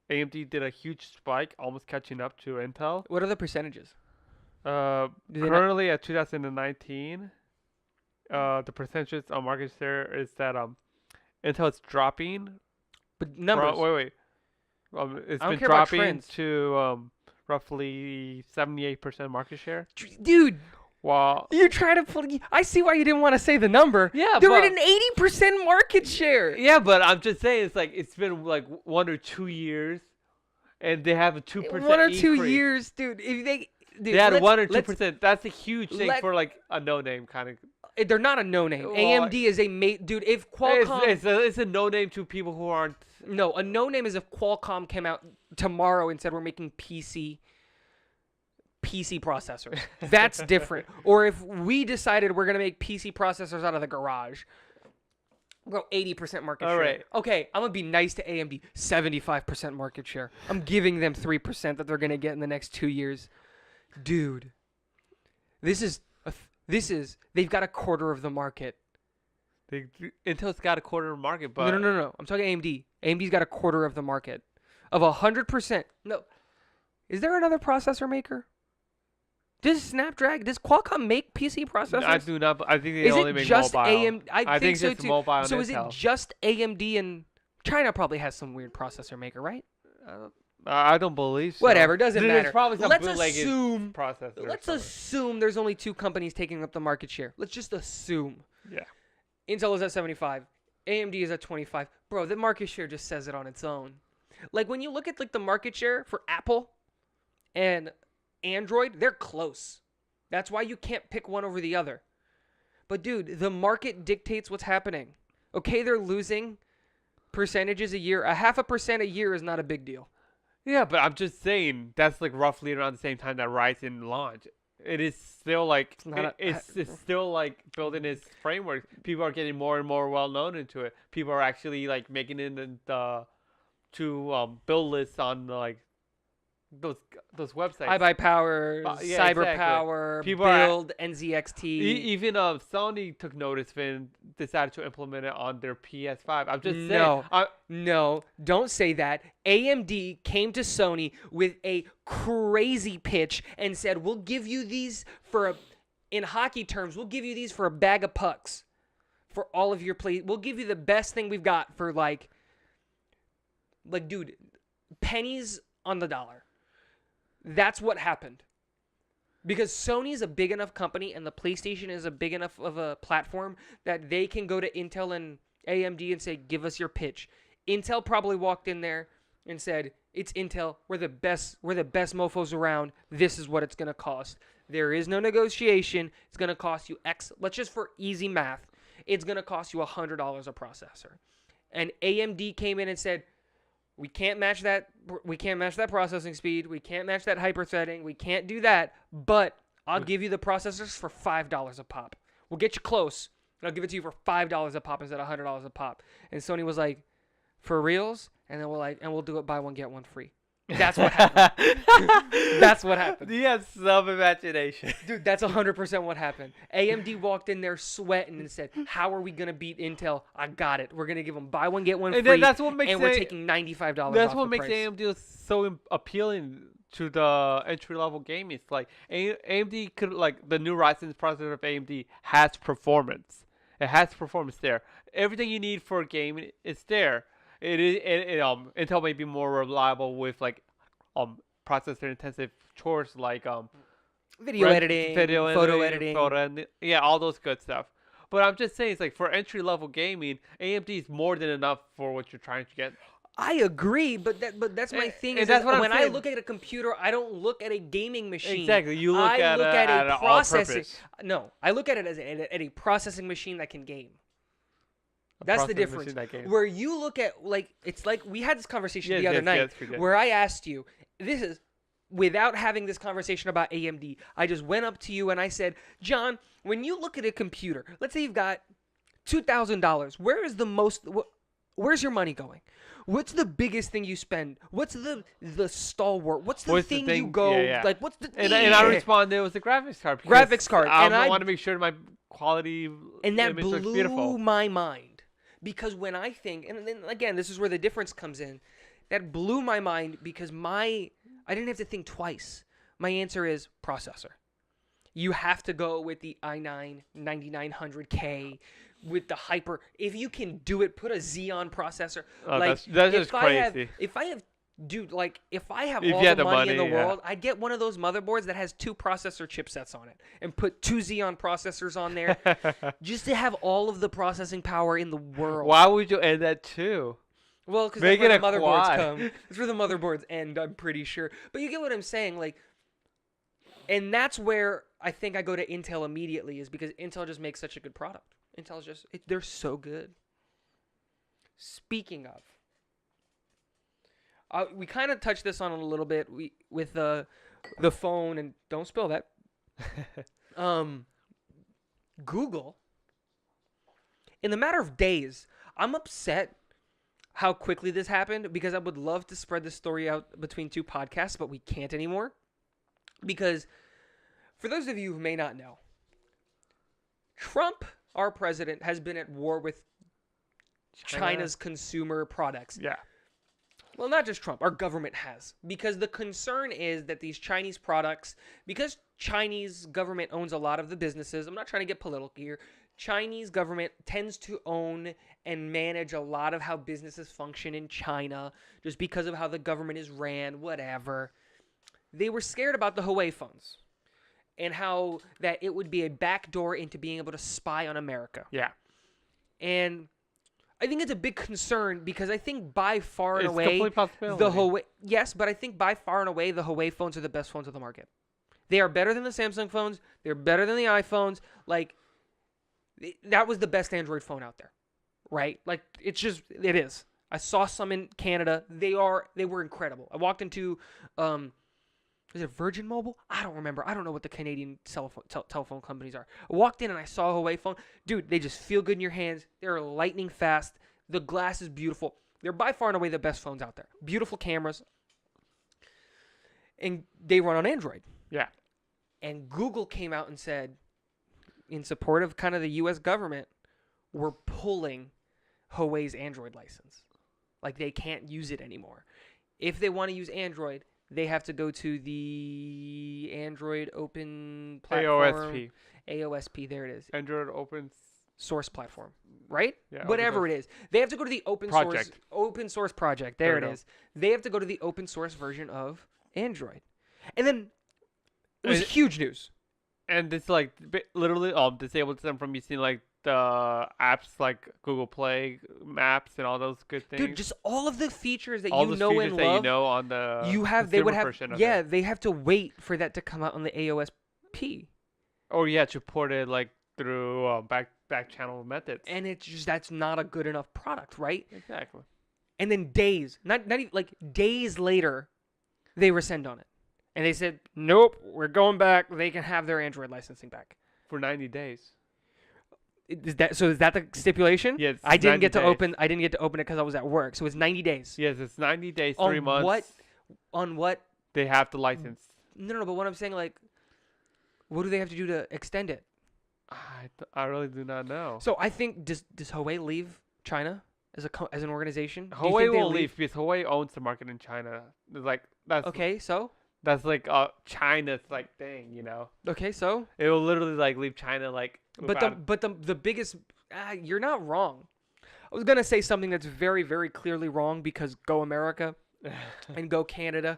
AMD did a huge spike, almost catching up to Intel. What are the percentages? Currently at 2019, the percentages on market share is that Intel is dropping. But numbers. Wait. It's been dropping to roughly 78% market share. Dude, wow. You're trying to pull. I see why you didn't want to say the number. Yeah, they're at an 80% market share. Yeah, but I'm just saying it's been 1 or 2 years, and they have a 2% 1 or 2 increase. Years, dude. If they had 1 or 2%. That's a huge thing for a no-name kind of. They're not a no-name. AMD is a dude. If Qualcomm, it's a no-name to people who aren't. No, a no-name is if Qualcomm came out tomorrow and said we're making PC processors. That's different. Or if we decided we're gonna make PC processors out of the garage. Bro, 80% market All share. right. Okay, I'm going to be nice to AMD. 75% market share. I'm giving them 3% that they're going to get in the next 2 years. Dude, they've got a quarter of the market. Intel's got a quarter of the market, but No. I'm talking AMD. AMD's got a quarter of the market. Of 100%. No. Is there another processor maker? Does Qualcomm make PC processors? I do not. I think they Is only it make just mobile. AMD? I think so it's too. mobile and So is it Intel. just AMD and China probably has some weird processor maker, right? I don't believe so. Whatever, doesn't There's matter. probably some Let's bootlegged assume. processor. or Let's something. assume there's only 2 companies taking up the market share. Let's just assume. Yeah. Intel is at 75. AMD is at 25. Bro, the market share just says it on its own. Like when you look at like the market share for Apple and Android, they're close. That's why you can't pick one over the other. But dude, the market dictates what's happening. Okay, they're losing percentages a year. 0.5% a year is not a big deal. Yeah, but I'm just saying that's like roughly around the same time that Ryzen launched. It is still like it's still like building its framework. People are getting more and more well known into it. People are actually like making it in the build lists on like those websites. iBuyPower, yeah, CyberPower, exactly. People are- Build, NZXT. Even Sony took notice and decided to implement it on their PS5. I'm just No. saying. No, don't say that. AMD came to Sony with a crazy pitch and said, "We'll give you these in hockey terms, we'll give you these for a bag of pucks for all of your play. We'll give you the best thing we've got for like dude, pennies on the dollar." That's what happened. Because Sony's a big enough company and the PlayStation is a big enough of a platform that they can go to Intel and AMD and say, "Give us your pitch." Intel probably walked in there and said, "It's Intel. We're the best mofos around. This is what it's going to cost." There is no negotiation. It's going to cost you X. Let's just for easy math. It's going to cost you $100 a processor. And AMD came in and said, "We can't match that. We can't match that processing speed. We can't match that hyper-threading. We can't do that. But I'll give you the processors for $5 a pop. We'll get you close. And I'll give it to you for $5 a pop instead of $100 a pop." And Sony was like, "For reals?" And then we'll do it buy one get one free. That's what happened. That's what happened. You have some imagination. Dude, that's 100% what happened. AMD walked in there sweating and said, "How are we going to beat Intel? I got it. We're going to give them buy one, get one And free, that's what makes and we're taking $95 That's off what the makes price." AMD so appealing to the entry-level gaming. It's like AMD could, like, the new Ryzen processor of AMD has performance. It has performance there. Everything you need for a game is there. Intel may be more reliable with like processor intensive chores like Video editing, photo editing. Yeah, all those good stuff. But I'm just saying, it's like for entry level gaming, AMD is more than enough for what you're trying to get. I agree, but that's my thing. And that's what I'm when I saying. look at a computer, I don't look at a gaming machine. Exactly, you look at a an processing. all-purpose. No, I look at it as a processing machine that can game. That's the difference. Where you look at, like, it's like we had this conversation the other night where I asked you, this is without having this conversation about AMD. I just went up to you and I said, "John, when you look at a computer, let's say you've got $2,000, where's your money going? What's the biggest thing you spend? What's the stalwart? What's the thing you go like? What's the and I responded, it was the graphics card. Graphics card. I want to make sure my quality and that image looks blew beautiful. my mind. Because when I think, and then again, this is where the difference comes in. That blew my mind because I didn't have to think twice. My answer is processor. You have to go with the i9 9900K with the hyper. If you can do it, put a Xeon processor. Oh, like that's just crazy. If I have If all you had the money in the yeah. world, I'd get one of those motherboards that has 2 processor chipsets on it and put 2 Xeon processors on there just to have all of the processing power in the world. Why would you add that too? Well, because that's where the motherboards quad. come. That's where the motherboards end, I'm pretty sure. But you get what I'm saying, like, and that's where I think I go to Intel immediately, is because Intel just makes such a good product. Intel's just, they're so good. Speaking of, we kind of touched this on a little bit with the phone, and don't spill that. Google in the matter of days. I'm upset how quickly this happened because I would love to spread this story out between 2 podcasts, but we can't anymore. Because for those of you who may not know, Trump, our president, has been at war with China's consumer products. Yeah. Well, not just Trump. Our government has. Because the concern is that these Chinese products, because Chinese government owns a lot of the businesses, I'm not trying to get political here, Chinese government tends to own and manage a lot of how businesses function in China just because of how the government is ran, whatever. They were scared about the Huawei phones and how that it would be a backdoor into being able to spy on America. Yeah. And I think it's a big concern because I think by far and It's away complete possibility. the Huawei, yes, but I think by far and away the Huawei phones are the best phones on the market. They are better than the Samsung phones. They're better than the iPhones. Like, that was the best Android phone out there, right? Like, it is. I saw some in Canada. They were incredible. I walked into, is it Virgin Mobile? I don't remember. I don't know what the Canadian telephone companies are. I walked in and I saw a Huawei phone. Dude, they just feel good in your hands. They're lightning fast. The glass is beautiful. They're by far and away the best phones out there. Beautiful cameras. And they run on Android. Yeah. And Google came out and said, in support of kind of the U.S. government, we're pulling Huawei's Android license. Like, they can't use it anymore. If they want to use Android, they have to go to the Android Open Platform. AOSP, there it is. Android Open Source Platform, right? Yeah, whatever it is. They have to go to the open source project. There it is. They have to go to the open source version of Android. And then it was huge news. And it's like literally disabled them from using like the apps like Google Play Maps and all those good things. Dude, just all of the features that all you those know features and that love. you know on the They would have version of yeah, it. they have to wait for that to come out on the AOSP. Oh yeah, to port it like through back channel methods. And it's just that's not a good enough product, right? Exactly. And then days, not even like days later, they rescind on it. And they said, "Nope, we're going back. They can have their Android licensing back For 90 days. Is that the stipulation? Yes. I didn't get to days. open it because I was at work. So it's 90 days. Yes, it's 90 days, On 3 months. On what? They have to license. No. But what I'm saying, like, what do they have to do to extend it? I really do not know. So I think does Huawei leave China as an organization? Do you Huawei think they will leave because Huawei owns the market in China. It's like that's Okay, so That's like China's like thing, you know. okay, so It will literally like leave China like. but the biggest you're not wrong. I was gonna say something that's very very clearly wrong because go America and go Canada,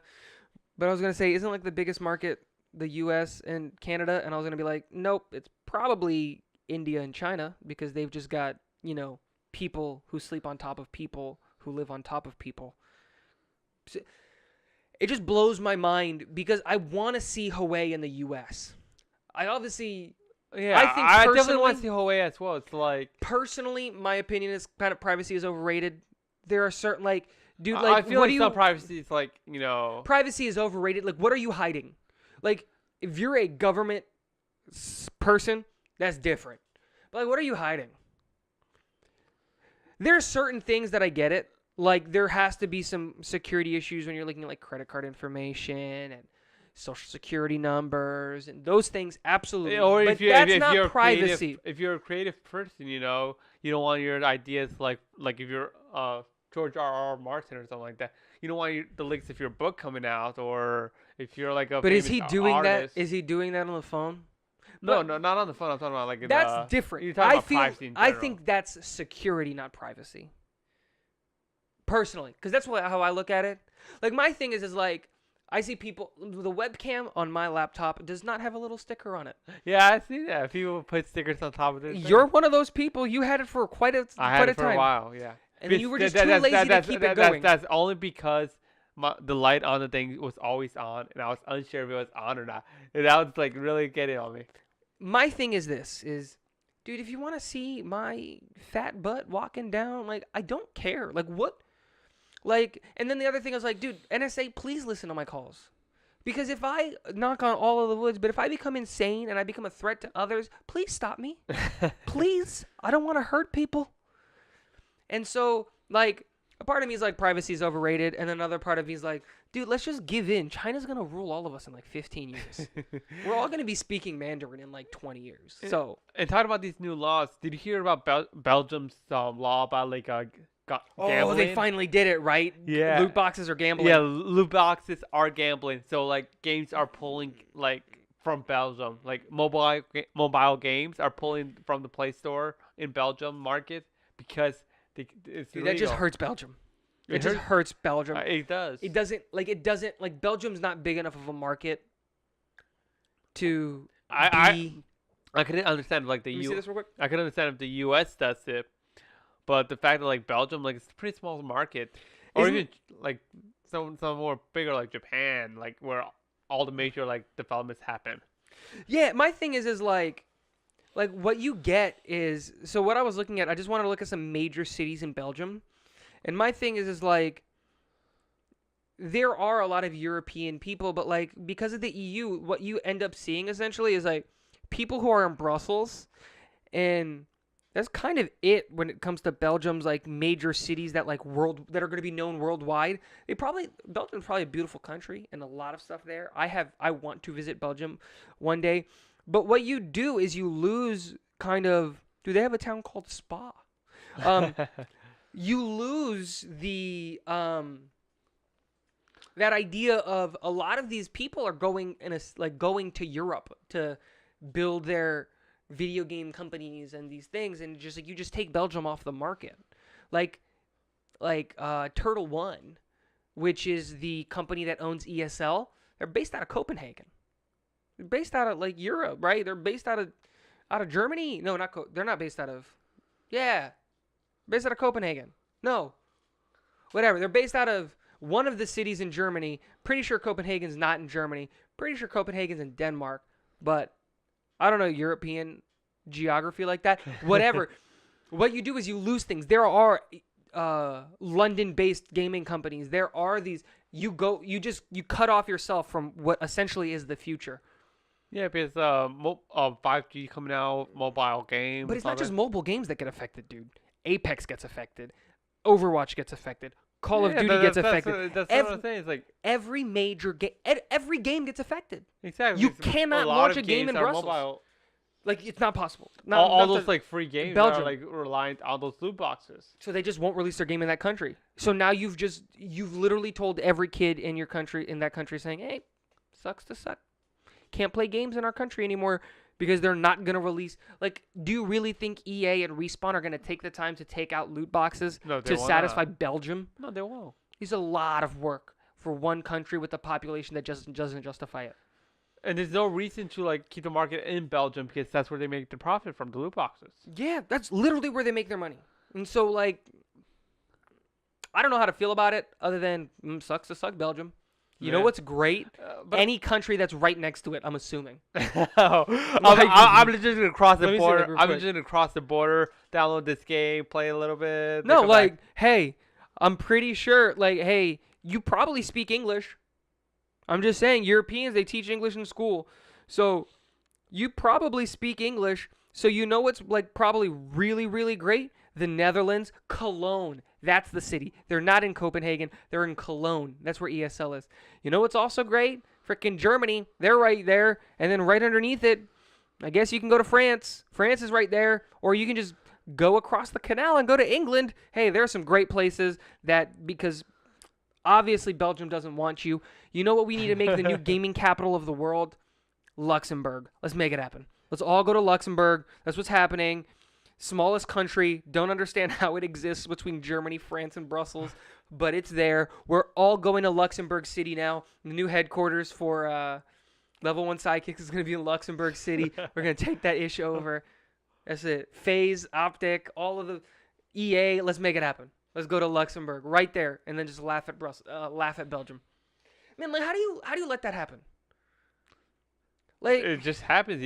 but I was gonna say isn't like the biggest market the U.S. and Canada, and I was gonna be like nope, it's probably India and China because they've just got people who sleep on top of people who live on top of people. So, it just blows my mind because I want to see Huawei in the U.S. I obviously, yeah, I think I definitely personally- want to see Huawei as well. It's like personally, my opinion is kind of privacy is overrated. There are certain dude, I feel what like do some you? privacy is like Privacy is overrated. Like, what are you hiding? Like, if you're a government person, that's different. But like, what are you hiding? There are certain things that I get it. Like, there has to be some security issues when you're looking at, like, credit card information and social security numbers and those things, absolutely. Or but if you're, that's if not you're privacy. If you're a creative person, you don't want your ideas like if you're George R.R. Martin or something like that. You don't want the links of your book coming out, or if you're like a But is he famous doing artist. that? Is he doing that on the phone? No, But not on the phone. I'm talking about like in that's different. You're talking about feel. privacy in I general. think that's security, not privacy. Personally, because that's how I look at it. Like, my thing is like, I see people, the webcam on my laptop does not have a little sticker on it. Yeah, I see that. People put stickers on top of it. You're one of those people. You had it for quite a I had time. it for a while, yeah. And then you were just too lazy to keep it going. That's only because the light on the thing was always on, and I was unsure if it was on or not. And that was like really getting on me. My thing is dude, if you want to see my fat butt walking down, like, I don't care. Like, what? Like, and then the other thing I was like, dude, NSA, please listen to my calls. Because if I knock on all of the woods, but if I become insane and I become a threat to others, please stop me. Please. I don't want to hurt people. And so, like, a part of me is like, privacy is overrated. And another part of me is like, dude, let's just give in. China's going to rule all of us in like 15 years. We're all going to be speaking Mandarin in like 20 years. So, and talking about these new laws, did you hear about Belgium's law about like gambling? oh, they finally did it, right? Yeah. Loot boxes are gambling. Yeah, loot boxes are gambling. So like games are pulling like from Belgium. Like mobile games are pulling from the Play Store in Belgium market because it's Dude, illegal. that just hurts Belgium. It just hurts Belgium. It does. It doesn't like Belgium's not big enough of a market to I couldn't understand like Let me see this real quick. I could understand if the US does it, but the fact that like Belgium, like it's a pretty small market, or even like some more bigger like Japan, like where all the major like developments happen. Yeah, my thing is like what you get is, so what I was looking at, I just wanted to look at some major cities in Belgium, and my thing is like there are a lot of European people, but like because of the EU, what you end up seeing essentially is like people who are in Brussels, and that's kind of it when it comes to Belgium's like major cities that like that are going to be known worldwide. Belgium's probably a beautiful country and a lot of stuff there. I want to visit Belgium one day, but what you do is you lose kind of. Do they have a town called Spa? You lose the that idea of a lot of these people are going going to Europe to build their video game companies and these things, and just like you just take Belgium off the market, like Turtle One, which is the company that owns ESL. They're based out of Copenhagen. They're based out of like Europe, right? They're based out of Germany. No, they're not based out of. Yeah, based out of Copenhagen. No, whatever. They're based out of one of the cities in Germany. Pretty sure Copenhagen's not in Germany. Pretty sure Copenhagen's in Denmark, but I don't know European geography like that. Whatever. What you do is you lose things. There are London-based gaming companies. There are these. You cut off yourself from what essentially is the future. Yeah, because 5G coming out, mobile games. But it's not just mobile games that get affected, dude. Apex gets affected. Overwatch gets affected. Call of Duty gets affected. That's what I'm saying. It's like every major game, every game gets affected. Exactly. You cannot launch a game in Brussels. Mobile. Like it's not possible. All those like free games are like reliant on those loot boxes. So they just won't release their game in that country. So now you've literally told every kid in that country saying, "Hey, sucks to suck. Can't play games in our country anymore." Because they're not going to release. Like, do you really think EA and Respawn are going to take the time to take out loot boxes to satisfy Belgium? No, they won't. It's a lot of work for one country with a population that just doesn't justify it. And there's no reason to like keep the market in Belgium because that's where they make the profit from the loot boxes. Yeah, that's literally where they make their money. And so, like, I don't know how to feel about it other than sucks to suck Belgium. You know what's great? Any country that's right next to it, I'm assuming. I'm just gonna cross the border. I'm just gonna cross the border, download this game, play a little bit. No, like, hey, I'm pretty sure, like, hey, you probably speak English. I'm just saying, Europeans, they teach English in school. So you probably speak English. So you know what's, like, probably really, really great? The Netherlands, Cologne. That's the city. They're not in Copenhagen. They're in Cologne. That's where ESL is. You know what's also great? Frickin' Germany. They're right there. And then right underneath it, I guess you can go to France. France is right there. Or you can just go across the canal and go to England. Hey, there are some great places because obviously Belgium doesn't want you. You know what we need to make the new gaming capital of the world? Luxembourg. Let's make it happen. Let's all go to Luxembourg. That's what's happening. Smallest country, don't understand how it exists between Germany, France, and Brussels, but it's there. We're all going to Luxembourg City now. The new headquarters for Level 1 Sidekicks is going to be in Luxembourg City. We're going to take that ish over. That's it. FaZe, Optic, all of the EA, let's make it happen. Let's go to Luxembourg right there, and then just laugh at Belgium. Man, like how do you let that happen? Like it just happens,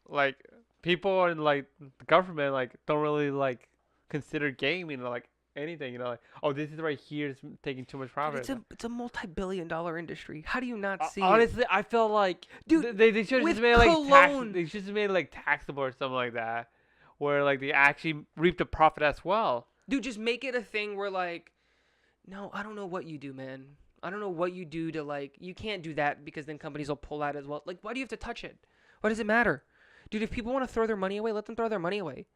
like people in like the government like don't really like consider gaming like anything. You know, like, oh, this is right here is taking too much profit. It's a multi-billion-dollar industry. How do you not see honestly, I feel like Dude, they should have with just made it cologne. they should have made it like taxable or something like that, where like they actually reap the profit as well. Dude, just make it a thing where like, no, I don't know what you do, man. I don't know what you do to like, you can't do that because then companies will pull out as well. Like, why do you have to touch it? Why does it matter? Dude, if people want to throw their money away, let them throw their money away.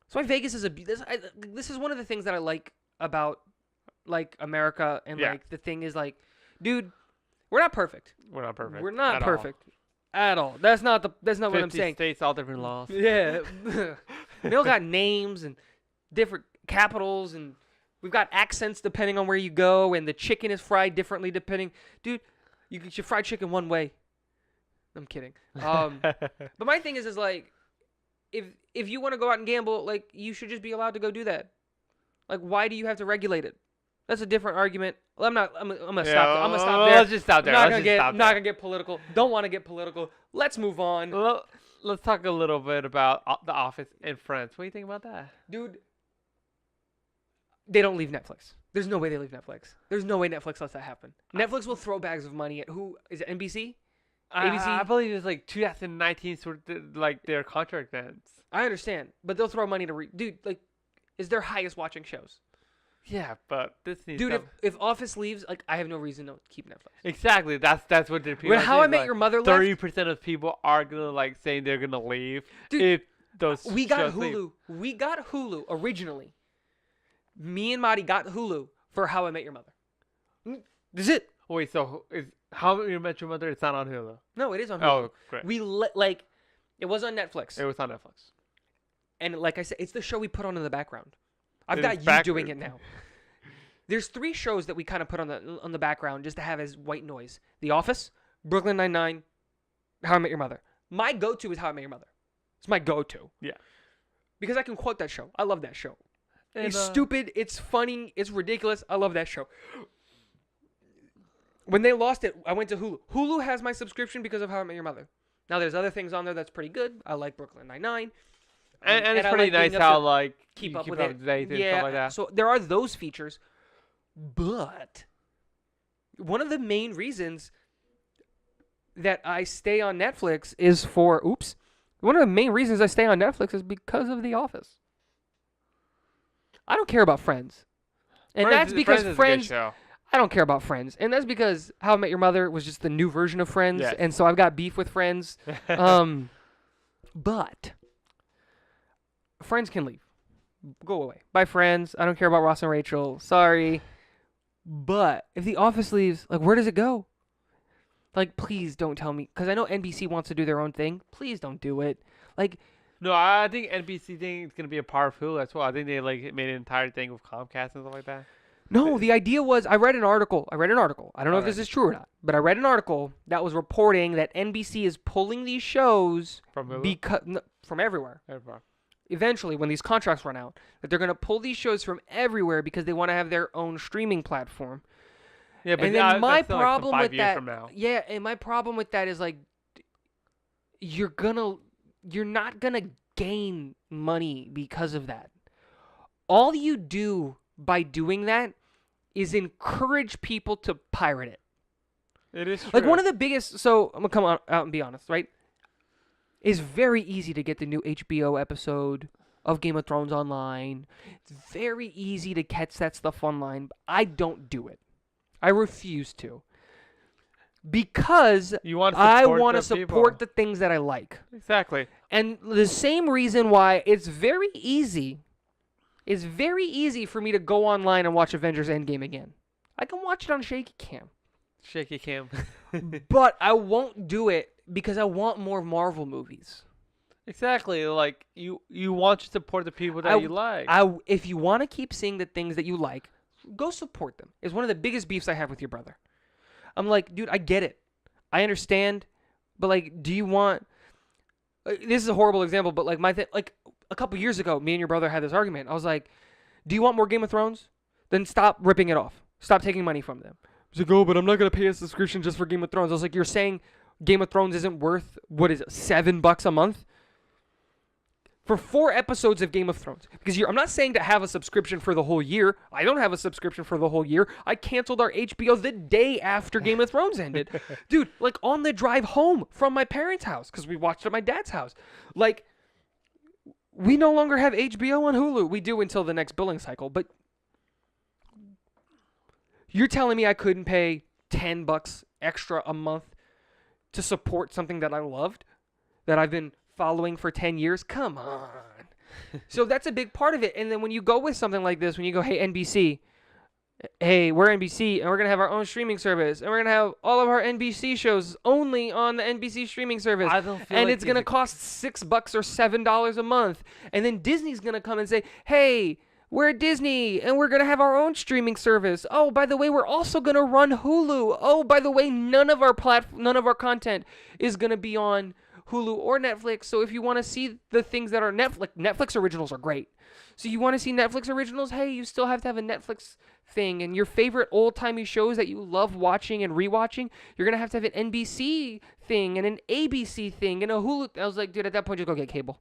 That's why Vegas is this is one of the things that I like about like America and like the thing is like, dude, we're not perfect. We're not perfect. We're not perfect at all. That's not what I'm saying. 50 states, all different laws. Yeah. They all got names and different capitals and we've got accents depending on where you go and the chicken is fried differently depending. Dude, you get your fried chicken one way. I'm kidding. But my thing is like, if you want to go out and gamble, like you should just be allowed to go do that. Like, why do you have to regulate it? That's a different argument. Well, I'm gonna stop. I'm gonna stop there. Let's just stop there. I'm not gonna get political. Don't want to get political. Let's move on. Let's talk a little bit about The Office and Friends. What do you think about that, dude? They don't leave Netflix. There's no way they leave Netflix. There's no way Netflix lets that happen. Netflix will throw bags of money at who is it? NBC? ABC? I believe it was like 2019, like their contract ends. I understand, but they'll throw money to dude. Like, is their highest watching shows? Yeah, but this needs. Dude, if Office leaves, like, I have no reason to keep Netflix. Exactly, that's what the people. When How I Met Your Mother left, 30% of people are gonna like saying they're gonna leave. Dude, if those we got Hulu. Leave. We got Hulu originally. Me and Marty got Hulu for How I Met Your Mother. This is it. Wait, so is How I Met Your Mother? It's not on Hulu. No, it is on Hulu. Oh, great. It was on Netflix. It was on Netflix. And like I said, it's the show we put on in the background. I've got you doing it now. There's 3 shows that we kind of put on the background just to have as white noise: The Office, Brooklyn Nine-Nine, How I Met Your Mother. My go-to is How I Met Your Mother. It's my go-to. Yeah. Because I can quote that show. I love that show. And, it's stupid. It's funny. It's ridiculous. I love that show. When they lost it, I went to Hulu. Hulu has my subscription because of How I Met Your Mother. Now, there's other things on there that's pretty good. I like Brooklyn Nine-Nine. And it's pretty nice how, like, keep up with it. it. Yeah, stuff like that. So there are those features. But one of the main reasons that I stay on Netflix is one of the main reasons I stay on Netflix is because of The Office. I don't care about Friends. And that's because Friends I don't care about Friends. And that's because How I Met Your Mother was just the new version of Friends. Yes. And so I've got beef with Friends. But Friends can leave. Go away. Bye, Friends. I don't care about Ross and Rachel. Sorry. But if The Office leaves, like, where does it go? Like, please don't tell me. Because I know NBC wants to do their own thing. Please don't do it. Like, no, I think NBC thing is going to be a part of Hulu as well. I think they, like, made an entire thing with Comcast and stuff like that. No, the idea was, I read an article. I don't know if this is true or not. But I read an article that was reporting that NBC is pulling these shows from Hulu? From everywhere. Eventually, when these contracts run out, that they're going to pull these shows from everywhere because they want to have their own streaming platform. Yeah, but and then my problem like with that, from now. yeah, and my problem with that is like, you're not gonna gain money because of that. All you do by doing that is encourage people to pirate it. It is true. Like one of the biggest. So I'm gonna come out and be honest, right? It's very easy to get the new HBO episode of Game of Thrones online. It's very easy to catch that stuff online. But I don't do it. I refuse to. Because I want to support the things that I like. Exactly. And the same reason why it's very easy for me to go online and watch Avengers Endgame again. I can watch it on Shaky Cam. Shaky Cam. But I won't do it because I want more Marvel movies. Exactly. Like, you want to support the people that you like. If you want to keep seeing the things that you like, go support them. It's one of the biggest beefs I have with your brother. I'm like, dude, I get it. I understand. But, like, do you want... this is a horrible example, but, like, like a couple years ago, me and your brother had this argument. I was like, do you want more Game of Thrones? Then stop ripping it off. Stop taking money from them. He's like, oh, but I'm not going to pay a subscription just for Game of Thrones. I was like, you're saying Game of Thrones isn't worth, what is it, $7 a month? for 4 episodes of Game of Thrones. Because I'm not saying to have a subscription for the whole year. I don't have a subscription for the whole year. I canceled our HBO the day after Game of Thrones ended. Dude, like on the drive home from my parents' house, because we watched at my dad's house. Like, we no longer have HBO on Hulu. We do until the next billing cycle. But you're telling me I couldn't pay $10 extra a month to support something that I loved, that I've been following for 10 years? Come on. So that's a big part of it. And then when you go with something like this, when you go, hey, NBC, hey, we're NBC, and we're going to have our own streaming service, and we're going to have all of our NBC shows only on the NBC streaming service, and it's going to cost $6 or $7 a month. And then Disney's going to come and say, hey, we're Disney, and we're going to have our own streaming service. Oh, by the way, we're also going to run Hulu. Oh, by the way, none of our content is going to be on Hulu or Netflix. So if you want to see the things that are Netflix originals are great. So you want to see Netflix originals? Hey, you still have to have a Netflix thing. And your favorite old-timey shows that you love watching and rewatching, you're going to have an NBC thing and an ABC thing and a Hulu. I was like, dude, at that point, just go get cable.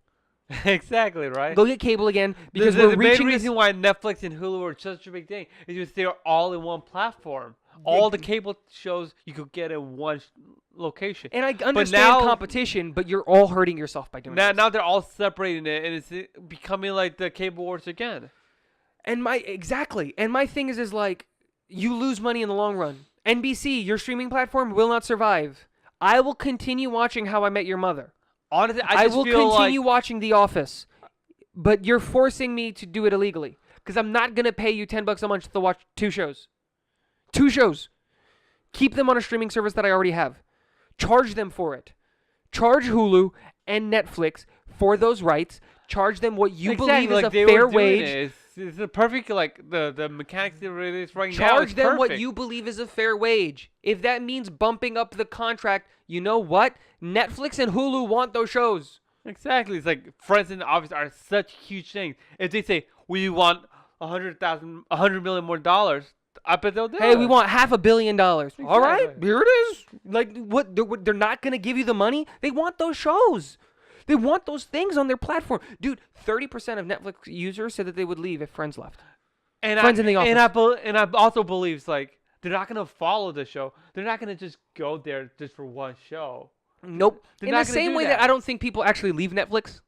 Exactly, right? Go get cable again, because the main reason why Netflix and Hulu are such a big thing is because they're all in one platform. All the cable shows you could get in one location. And I understand competition, but you're all hurting yourself by doing this. Now they're all separating it, and it's becoming like the cable wars again. And my thing is like, you lose money in the long run. NBC, your streaming platform, will not survive. I will continue watching How I Met Your Mother. Honestly, I will continue watching The Office, but you're forcing me to do it illegally, because I'm not going to pay you $10 a month to watch 2 shows. 2 shows. Keep them on a streaming service that I already have. Charge them for it. Charge Hulu and Netflix for those rights. Charge them what you believe is a fair wage. It's a perfect, like, the mechanics that it is right now. Charge them what you believe is a fair wage. If that means bumping up the contract, you know what? Netflix and Hulu want those shows. Exactly. It's like Friends and The Office are such huge things. If they say, we want $100 million more dollars, I bet they'll do it. Hey, we want $500 million. Exactly. All right, here it is. Like, what? They're not going to give you the money? They want those shows. They want those things on their platform. Dude, 30% of Netflix users said that they would leave if Friends left. Friends in The Office. And I also believe, like, they're not going to follow the show. They're not going to just go there just for one show. Nope. In the same way that I don't think people actually leave Netflix.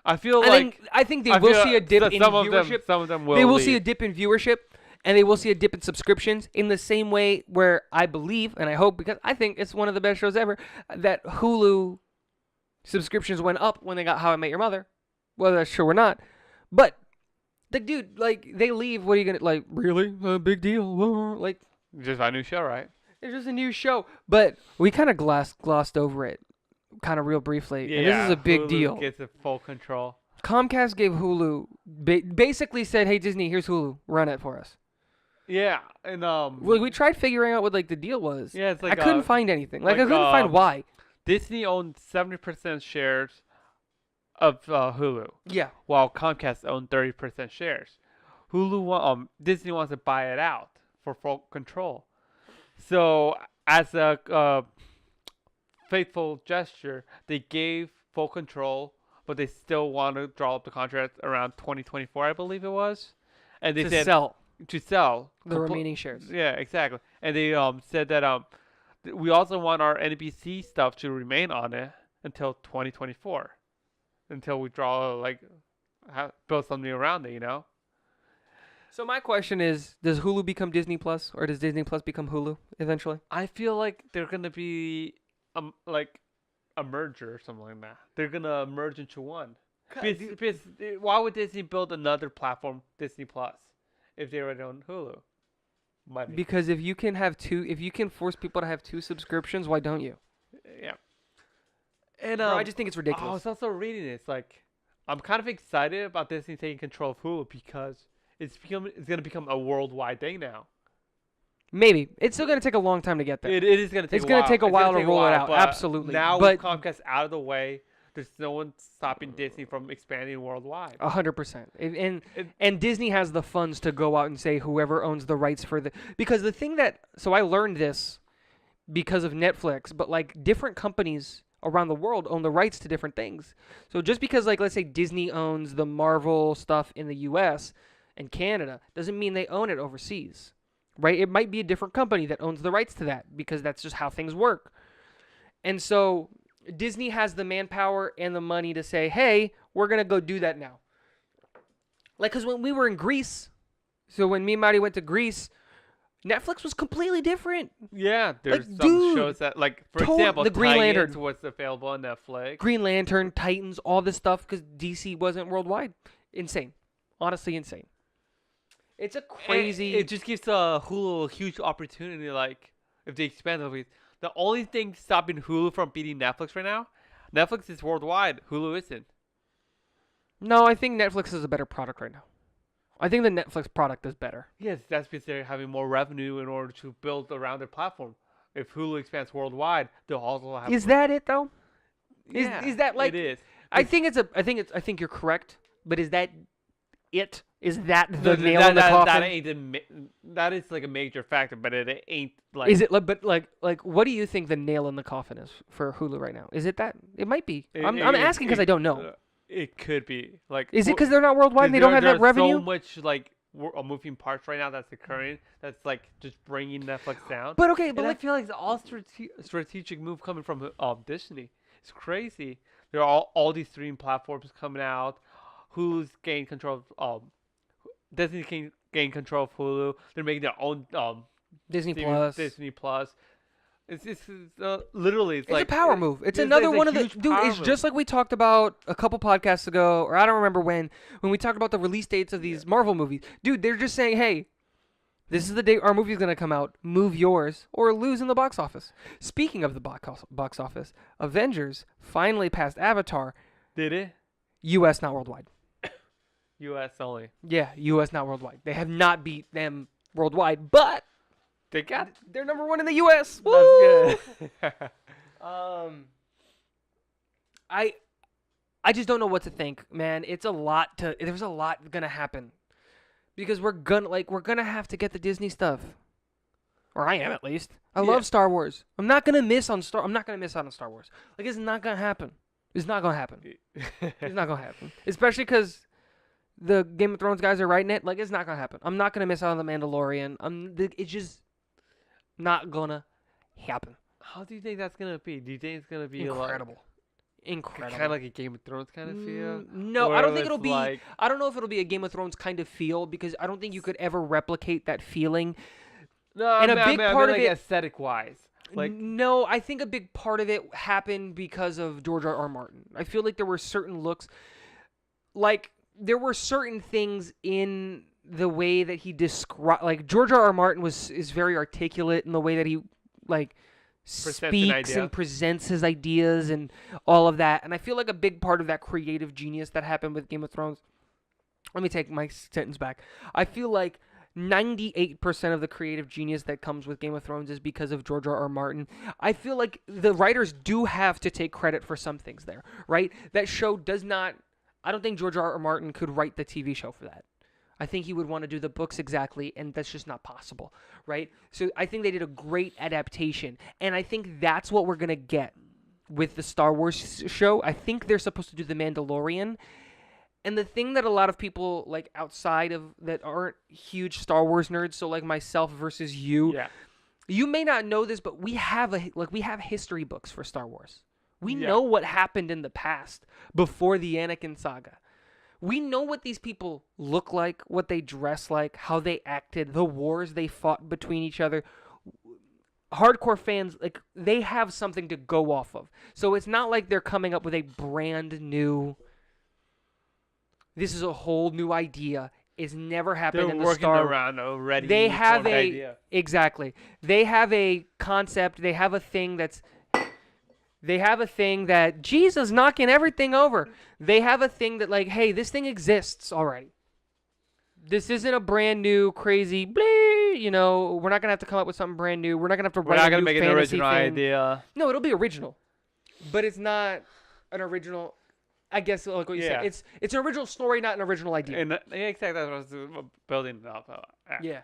I think they will see a dip in viewership. Some of them will. They will see a dip in viewership, and they will see a dip in subscriptions, in the same way where I believe, and I hope, because I think it's one of the best shows ever, that Hulu subscriptions went up when they got How I Met Your Mother, whether that's true or not. But, like, dude, like, they leave. What are you gonna, like, really? A big deal. Like, just a new show, right? It's just a new show. But we kind of glossed over it, kind of real briefly. Yeah, and this is a big deal. Hulu gets full control. Comcast gave Hulu, basically said, hey, Disney, here's Hulu. Run it for us. Yeah, and we tried figuring out what, like, the deal was. Yeah, it's like I couldn't find anything. Like I couldn't find why. Disney owned 70% shares of Hulu. Yeah. While Comcast owned 30% shares. Disney wants to buy it out for full control. So as a faithful gesture, they gave full control, but they still want to draw up the contract around 2024, I believe it was. And they said to sell the remaining shares. Yeah, exactly. And they said that we also want our NBC stuff to remain on it until 2024, until we build something around it, you know. So my question is, does Hulu become Disney Plus, or does Disney Plus become Hulu eventually? I feel like they're gonna be like a merger or something like that. They're gonna merge into one. Because why would Disney build another platform, Disney Plus, if they already own Hulu? Money. Because if you can force people to have 2 subscriptions, why don't you? Yeah. And I just think it's ridiculous. I was also reading it. It's like, I'm kind of excited about Disney taking control of Hulu because it's going to become a worldwide thing now. Maybe. It's still going to take a long time to get there. It is going to take a while. It's going to take a while to roll it out. Absolutely. Now with Comcast out of the way, there's no one stopping Disney from expanding worldwide. 100%. And Disney has the funds to go out and say whoever owns the rights for so I learned this because of Netflix, but like different companies around the world own the rights to different things. So just because, like, let's say Disney owns the Marvel stuff in the U.S. and Canada, doesn't mean they own it overseas, right? It might be a different company that owns the rights to that because that's just how things work. And so Disney has the manpower and the money to say, hey, we're going to go do that now. Like, because when we were in Greece, so when me and Marty went to Greece, Netflix was completely different. Yeah, there's Like, some dude, shows that, like, for example, the Green Titans Lantern. was available on Netflix. Green Lantern, Titans, all this stuff because DC wasn't worldwide. Insane. Honestly, insane. It's a crazy... It just gives Hulu a huge opportunity, like, if they expand the ways. The only thing stopping Hulu from beating Netflix right now, Netflix is worldwide. Hulu isn't. No, I think Netflix is a better product right now. I think the Netflix product is better. Yes, that's because they're having more revenue in order to build around their platform. If Hulu expands worldwide, they'll also have. Is that it though? Yeah, is that like? It is. I think you're correct, but is that it? Is that the nail in the that coffin? ain't that is like a major factor, but it ain't like. Is it? But like, what do you think the nail in the coffin is for Hulu right now? Is it that? It might be. I'm asking because I don't know. It could be like. Is it because they're not worldwide and they don't have that revenue? So much like moving parts right now that's occurring. That's like just bringing Netflix down. But okay, but and like, I feel like it's all strategic move coming from Disney. It's crazy. There are all these streaming platforms coming out. Hulu's gained control of Disney can gain control of Hulu. They're making their own Disney Plus. Disney Plus. It's literally it's like a power move. It's a another one of the huge dude. power It's move. just like we talked about a couple podcasts ago, or I don't remember when we talked about the release dates of these Marvel movies. Dude, they're just saying, hey, this is the date our movie's gonna come out. Move yours or lose in the box office. Speaking of the box office, Avengers finally passed Avatar. Did it? U.S. not worldwide. U.S. only. Yeah, U.S. not worldwide. They have not beat them worldwide, but they're number one in the U.S. Woo! That's good. I just don't know what to think, man. There's a lot gonna happen because we're gonna have to get the Disney stuff, or I am at least. I love Star Wars. I'm not gonna miss out on Star Wars. Like, it's not gonna happen. It's not gonna happen. It's not gonna happen. Especially because the Game of Thrones guys are writing it. Like, it's not gonna happen. I'm not gonna miss out on the Mandalorian. It's just not gonna happen. How do you think that's gonna be? Do you think it's gonna be Incredible. kind of like a Game of Thrones kind of feel? No, Or I don't think it's it'll be. like- I don't know if it'll be a Game of Thrones kind of feel because I don't think you could ever replicate that feeling. No, And I a big mean, part of like it- aesthetic wise, like No, I think a big part of it happened because of George R. R. Martin. I feel like there were certain looks, like there were certain things in the way that he described. Like George R. R. Martin is very articulate in the way that he like Presents an speaks idea. and presents his ideas and all of that. And I feel like a big part of that creative genius that happened with Game of Thrones. Let me take my sentence back. I feel like 98% of the creative genius that comes with Game of Thrones is because of George R. R. Martin. I feel like the writers do have to take credit for some things there, right? That show does not... I don't think George R. R. Martin could write the TV show for that. I think he would want to do the books exactly, and that's just not possible, right? So I think they did a great adaptation, and I think that's what we're going to get with the Star Wars show. I think they're supposed to do The Mandalorian, and the thing that a lot of people, like, outside of that aren't huge Star Wars nerds, so like myself versus you, you may not know this, but we have history books for Star Wars. We know what happened in the past before the Anakin saga. We know what these people look like, what they dress like, how they acted, the wars they fought between each other. Hardcore fans, like, they have something to go off of. So it's not like they're coming up with a brand new... This is a whole new idea. It's never happened they're in the working Star... around already. They have a... idea. Exactly. They have a concept. They have a thing that's... They have a thing that, Jesus knocking everything over. They have a thing that, like, hey, this thing exists already. This isn't a brand new, crazy, blee, you know, we're not going to have to come up with something brand new. We're not going to have to We're write not a gonna new make an fantasy original thing. idea. No, it'll be original. But it's not an original, I guess, like what you said. It's an original story, not an original idea. And exactly, that's what I was building up. Yeah.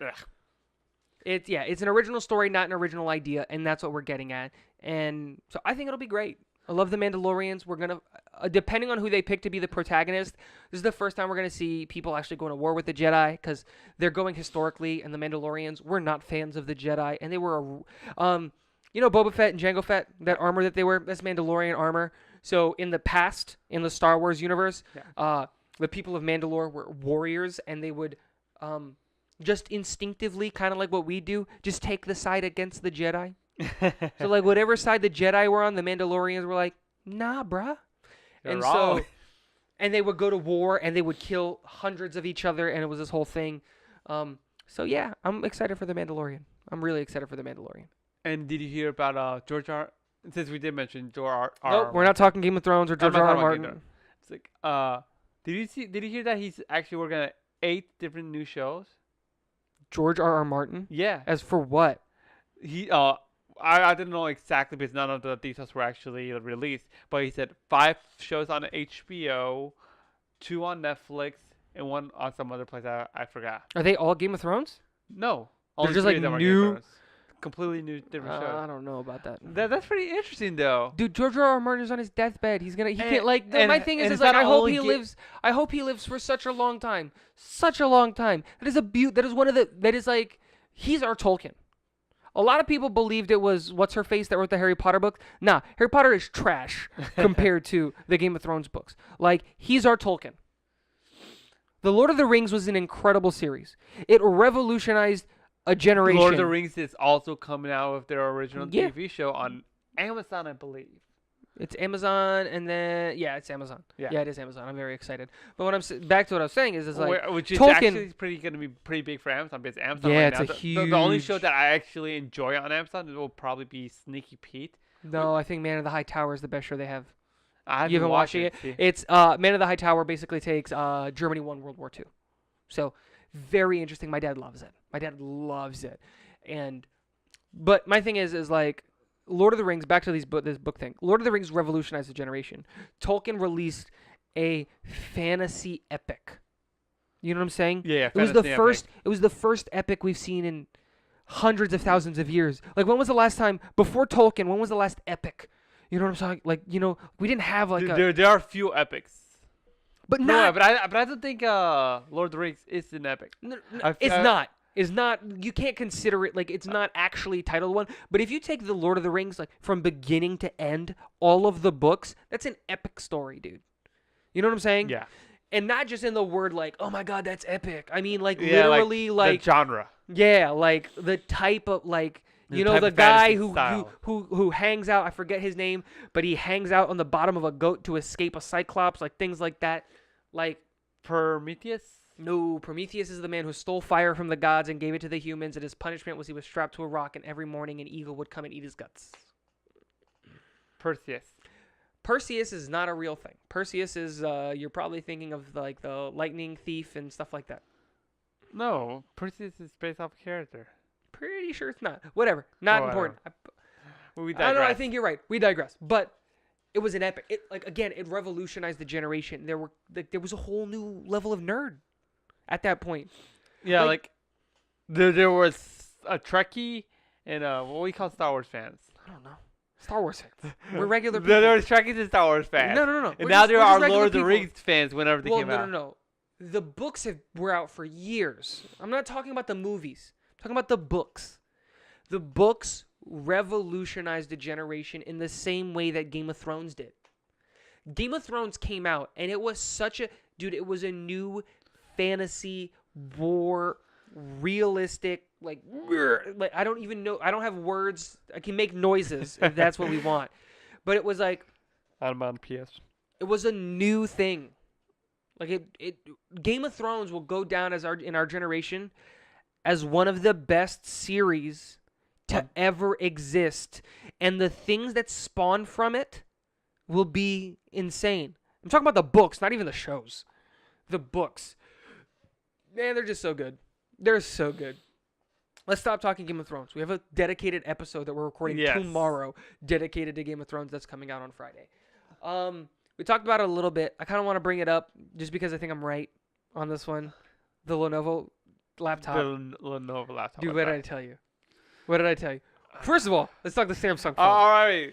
It's an original story, not an original idea, and that's what we're getting at. And so I think it'll be great. I love the Mandalorians. We're gonna, depending on who they pick to be the protagonist, this is the first time we're gonna see people actually going to war with the Jedi because they're going historically, and the Mandalorians were not fans of the Jedi, and they were, Boba Fett and Jango Fett, that armor that they wear, that's Mandalorian armor. So in the past, in the Star Wars universe, the people of Mandalore were warriors, and they would, just instinctively, kind of like what we do, just take the side against the Jedi. So like whatever side the Jedi were on, the Mandalorians were like, nah, bruh. You're wrong. And they would go to war and they would kill hundreds of each other, and it was this whole thing. So yeah, I'm excited for the Mandalorian. I'm really excited for the Mandalorian. And did you hear about George R? Since we did mention George R. Nope, we're not talking Game of Thrones or George R. R. Martin. It's like, did you hear that he's actually working on 8 different new shows? George R. R. Martin? Yeah. As for what? I didn't know exactly because none of the details were actually released. But he said 5 shows on HBO, 2 on Netflix, and 1 on some other place I forgot. Are they all Game of Thrones? No. They're just like new, completely new, different shows. I don't know about that. That's pretty interesting though. Dude, George R. R. Martin's on his deathbed. He can't like. My thing is like, I hope he lives. I hope he lives for such a long time. Such a long time. That is that is one of the. That is like, he's our Tolkien. A lot of people believed it was what's her face that wrote the Harry Potter book. Nah, Harry Potter is trash compared to the Game of Thrones books. Like, he's our Tolkien. The Lord of the Rings was an incredible series. It revolutionized a generation. Lord of the Rings is also coming out with their original TV show on Amazon, I believe. It's Amazon, and then it's Amazon. Yeah, it is Amazon. I'm very excited. But what back to what I was saying is like, which is Tolkien, actually going to be pretty big for Amazon because Amazon it's right now, a huge. The only show that I actually enjoy on Amazon will probably be Sneaky Pete. No, I think Man of the High Tower is the best show they have. You haven't watched it? It's Man of the High Tower basically takes Germany won World War II. So very interesting. My dad loves it. But my thing is like, Lord of the Rings, back to this book thing. Lord of the Rings revolutionized the generation. Tolkien released a fantasy epic. You know what I'm saying? Yeah, it was the first epic we've seen in hundreds of thousands of years. Like, when was the last time before Tolkien? When was the last epic? You know what I'm saying? Like, we didn't have like there are a few epics. But not. No, but I don't think Lord of the Rings is an epic. No, it's not. Is not, you can't consider it like it's not actually titled one. But if you take the Lord of the Rings, like from beginning to end, all of the books, that's an epic story, dude. You know what I'm saying? Yeah. And not just in the word like, oh my god, that's epic. I mean, like, literally, like the genre. Yeah, like the type of like, the guy who hangs out. I forget his name, but he hangs out on the bottom of a goat to escape a cyclops, like things like that, like Prometheus. No, Prometheus is the man who stole fire from the gods and gave it to the humans, and his punishment was he was strapped to a rock, and every morning an eagle would come and eat his guts. Perseus is not a real thing. Perseus is, you're probably thinking of like the lightning thief and stuff like that. No, Perseus is based off a character. Pretty sure it's not. Whatever. Not important. We digress. I don't know, I think you're right. We digress. But it was an epic. It revolutionized the generation. There was a whole new level of nerd at that point. Yeah, like there was a Trekkie and what we call Star Wars fans. I don't know. Star Wars fans. We're regular people. There was Trekkies and Star Wars fans. No. And now there are Lord of the Rings fans whenever they came out. No. The books were out for years. I'm not talking about the movies. I'm talking about the books. The books revolutionized a generation in the same way that Game of Thrones did. Game of Thrones came out, and it was it was a new fantasy, war, realistic, like I don't even know. I don't have words. I can make noises if that's what we want. But it was like, I'm on PS. It was a new thing. Like Game of Thrones will go down in our generation as one of the best series to ever exist, and the things that spawn from it will be insane. I'm talking about the books, not even the shows. The books. Man, they're just so good. They're so good. Let's stop talking Game of Thrones. We have a dedicated episode that we're recording tomorrow dedicated to Game of Thrones that's coming out on Friday. We talked about it a little bit. I kind of want to bring it up just because I think I'm right on this one. The Lenovo laptop. The Lenovo laptop. Dude, what did I tell you? First of all, let's talk the Samsung phone. All right.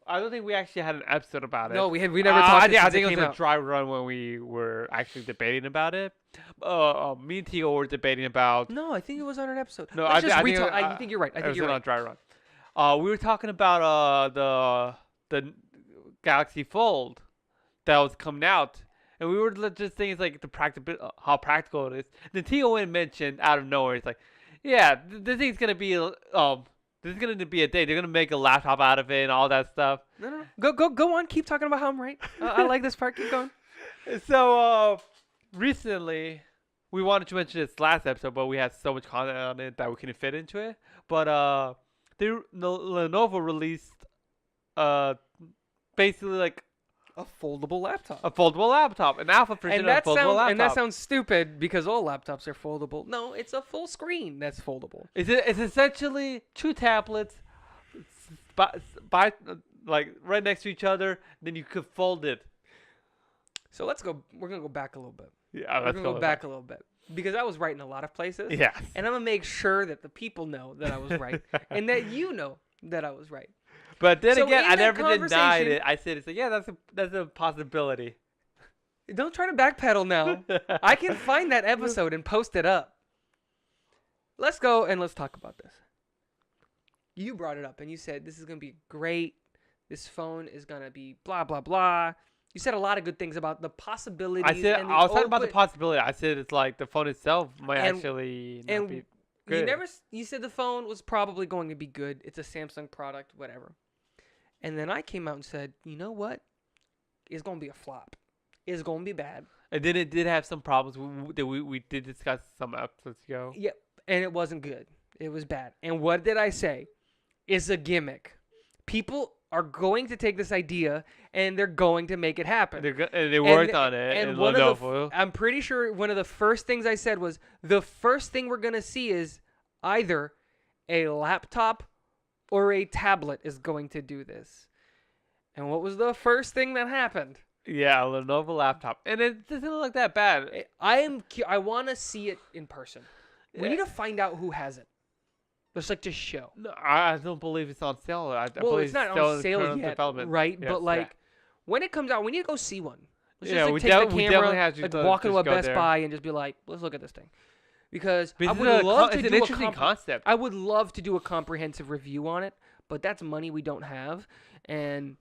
I don't think we actually had an episode about it. No, we never talked. I think since it was came a out. dry run when we were actually debating about it. Me and Tigo were debating about. No, I think it was on an episode. No, Let's I just think retalk. it- I think you're right. I It think was you're on right. dry run. We were talking about the Galaxy Fold that was coming out, and we were just thinking it's like how practical it is. Then Tigo went and mentioned out of nowhere, it's like, yeah, this thing's gonna be this is gonna be a day. They're gonna make a laptop out of it and all that stuff. No. Go on. Keep talking about how I'm right. I like this part. Keep going. So recently, we wanted to mention this last episode, but we had so much content on it that we couldn't fit into it. But Lenovo released basically like A foldable laptop. a foldable laptop, an alpha version And of a that foldable sounds laptop. and that sounds stupid because all laptops are foldable. No, it's a full screen that's foldable. It's essentially two tablets, by like right next to each other. Then you could fold it. So let's go. We're gonna go back a little bit. Yeah, We're let's gonna go back a little bit because I was right in a lot of places. Yes. And I'm gonna make sure that the people know that I was right and that you know that I was right. But then So again, in I that never denied conversation- it. I said, yeah, that's a possibility. Don't try to backpedal now. I can find that episode and post it up. Let's go and let's talk about this. You brought it up and you said this is going to be great. This phone is going to be blah, blah, blah. You said a lot of good things about the possibilities. I said and the I was talking about the open- possibility. I said it's like the phone itself might And- actually not and be You good. you said the phone was probably going to be good. It's a Samsung product, whatever. And then I came out and said, you know what? It's going to be a flop. It's going to be bad. And then it did have some problems that we did discuss some episodes ago. Yep. And it wasn't good. It was bad. And what did I say? It's a gimmick. People are going to take this idea and they're going to make it happen. They worked on it. And And one of Lenovo. I'm pretty sure one of the first things I said was the first thing we're going to see is either a laptop or a tablet is going to do this. And what was the first thing that happened? Yeah, a Lenovo laptop, and it doesn't look that bad. I want to see it in person. We Yeah. need to find out who has it. Just like just show. No, I don't believe it's on sale. I Well, believe it's not still on in sale current yet, development. right? Yes, But yeah. like when it comes out, we need to go see one. Let's Yeah, just we like, take the definitely camera, have to like, just walk into a go Best there. Buy and just be like, let's look at this thing. Because I It's would a love to it's an do a interesting concept. I would love to do a comprehensive review on it, but that's money we don't have, and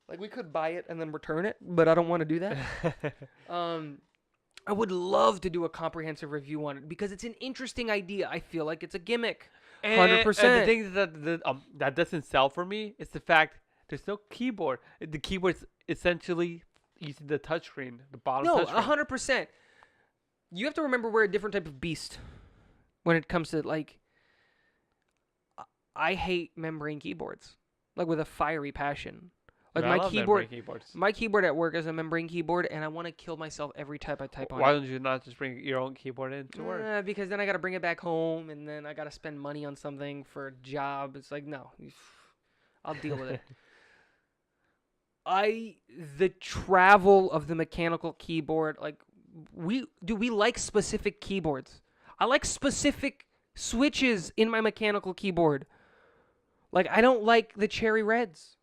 like we could buy it and then return it, but I don't want to do that. I would love to do a comprehensive review on it because it's an interesting idea. I feel like it's a gimmick. 100%. And the thing that doesn't sell for me is the fact there's no keyboard. The keyboard's essentially using the touchscreen, the bottom No, touchscreen. 100%. You have to remember we're a different type of beast when it comes to like. I hate membrane keyboards, like with a fiery passion. Like I my love keyboard, membrane keyboards. my keyboard at work is a membrane keyboard, and I want to kill myself every time I type on Why it. don't you not just bring your own keyboard in to work? Because then I got to bring it back home, and then I got to spend money on something for a job. It's like no, I'll deal with it. The travel of the mechanical keyboard, like we like specific keyboards. I like specific switches in my mechanical keyboard. Like I don't like the cherry reds.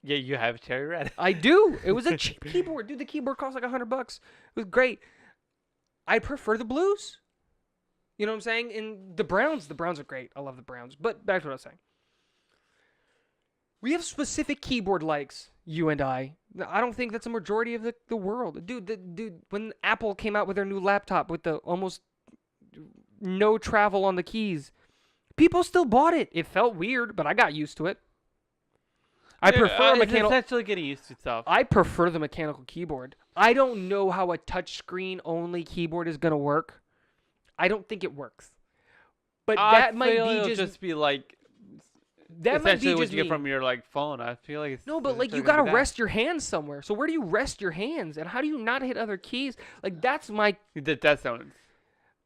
Yeah, you have cherry red. I do. It was a cheap keyboard, dude. The keyboard cost like $100. It was great. I prefer the blues. You know what I'm saying? And the browns are great. I love the browns. But back to what I was saying. We have specific keyboard likes, you and I. I don't think that's a majority of the world. Dude, when Apple came out with their new laptop with the almost no travel on the keys, people still bought it. It felt weird, but I got used to it. I prefer a It's mechanical. essentially getting used to stuff. I prefer the mechanical keyboard. I don't know how a touchscreen only keyboard is gonna work. I don't think it works. But that might feel be it'll just be like that might essentially be what just you get me. from your like phone. I feel like it's No, but like you gonna gotta be that. rest your hands somewhere. So where do you rest your hands, and how do you not hit other keys? Like that's my. That sounds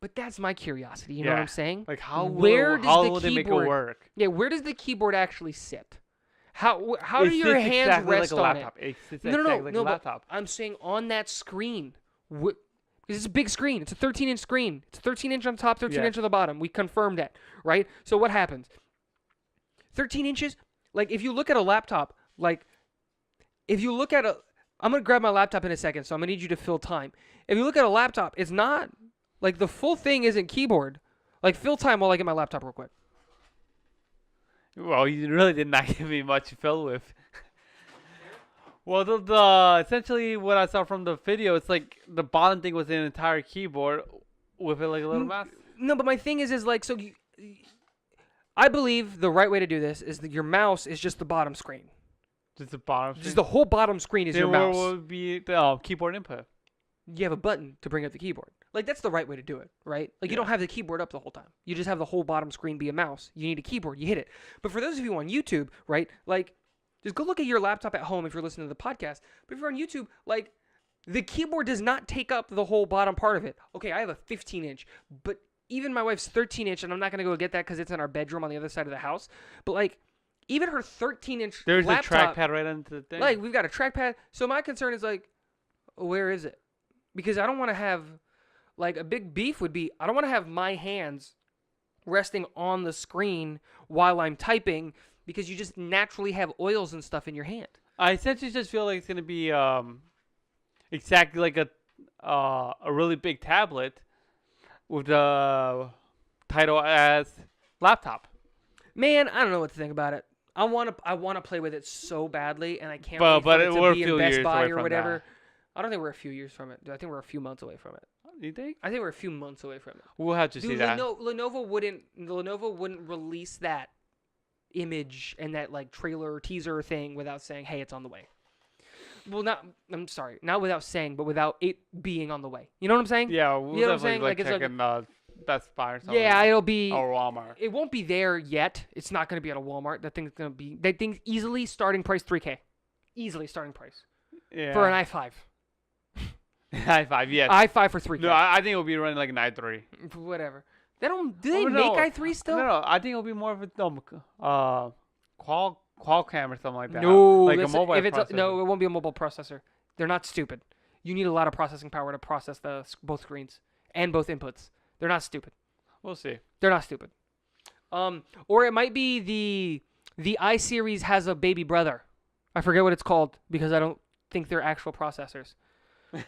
But that's my curiosity. You know what Yeah. I'm saying? like how Where does how the will they make it keyboard- work? Yeah. Where does the keyboard actually sit? How do It your sits hands exactly rest like a on laptop. It sits No, exactly like a but laptop. I'm saying on that screen. Because it's a big screen. It's a 13-inch screen. It's 13-inch on top, 13-inch Yeah. on the bottom. We confirmed that, right? So what happens? 13 inches, Like, if you look at a laptop, like, if you look at a... I'm going to grab my laptop in a second, so I'm going to need you to fill time. If you look at a laptop, it's not... Like, the full thing isn't keyboard. Like, fill time while I get my laptop real quick. Well, you really did not give me much to fill with. Well, the essentially what I saw from the video, it's like the bottom thing was an entire keyboard with it like a little mouse. No, but my thing is like, so I believe the right way to do this is that your mouse is just the bottom screen. Just the bottom screen? Just the whole bottom screen is your mouse. What would be the keyboard input? You have a button to bring up the keyboard. Like, that's the right way to do it, right? Like, you don't have the keyboard up the whole time. You just have the whole bottom screen be a mouse. You need a keyboard. You hit it. But for those of you on YouTube, right, like, just go look at your laptop at home if you're listening to the podcast. But if you're on YouTube, like, the keyboard does not take up the whole bottom part of it. Okay, I have a 15-inch, but even my wife's 13-inch, and I'm not going to go get that because it's in our bedroom on the other side of the house. But, like, even her 13-inch There's laptop, a trackpad right under the thing. Like, we've got a trackpad. So my concern is, like, where is it? Because I don't want to have, like, a big beef would be, I don't want to have my hands resting on the screen while I'm typing because you just naturally have oils and stuff in your hand. I essentially just feel like it's going to be exactly like a really big tablet with the title as laptop. Man, I don't know what to think about it. I want to play with it so badly, and I can't wait for it to be in Best Buy or whatever. I don't think we're a few years from it. I think we're a few months away from it. You think? I think we're a few months away from it. We'll have to see that. Lenovo wouldn't release that image and that like trailer or teaser thing without saying, "Hey, it's on the way." Well, I'm sorry, not without saying, but without it being on the way. You know what I'm saying? Yeah, we'll you know what I'm saying? Like it's checking Best Buy or something. Yeah, it'll be or Walmart. It won't be there yet. It's not going to be at a Walmart. That thing's easily starting price $3K. Easily starting price. Yeah. For an i5. i5, yes. i5 for $3K. No, I think it'll be running like an i3. Whatever. Do they make i3 still? No, I think it'll be more of a Qualcomm or something like that. No, like a mobile processor. No, it won't be a mobile processor. They're not stupid. You need a lot of processing power to process both screens and both inputs. They're not stupid. We'll see. They're not stupid. Or it might be the iSeries has a baby brother. I forget what it's called because I don't think they're actual processors. I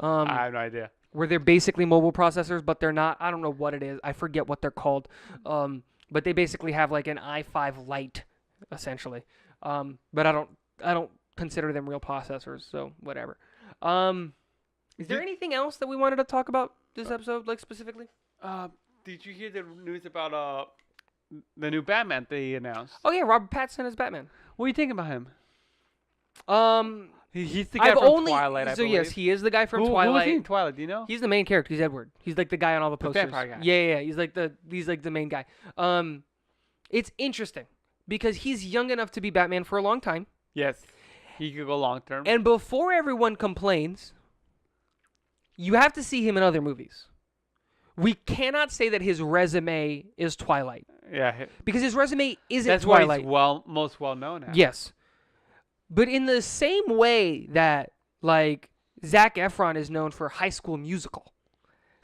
have no idea. Where they're basically mobile processors, but they're not. I don't know what it is. I forget what they're called. But they basically have like an i5 Lite, essentially. But I don't consider them real processors, so whatever. Is there anything else that we wanted to talk about this episode, like specifically? Did you hear the news about the new Batman they announced? Oh yeah, Robert Pattinson as Batman. What do you think about him? He's the guy from Twilight, I believe. Yes, he is the guy from Twilight. Who was he in Twilight? Do you know? He's the main character. He's Edward. He's like the guy on all the posters. The vampire guy. Yeah. He's like the main guy. It's interesting because he's young enough to be Batman for a long time. Yes, he could go long term. And before everyone complains, you have to see him in other movies. We cannot say that his resume is Twilight. Yeah, because his resume isn't that's Twilight. That's what he's most well known as. Yes. But in the same way that, like, Zac Efron is known for High School Musical,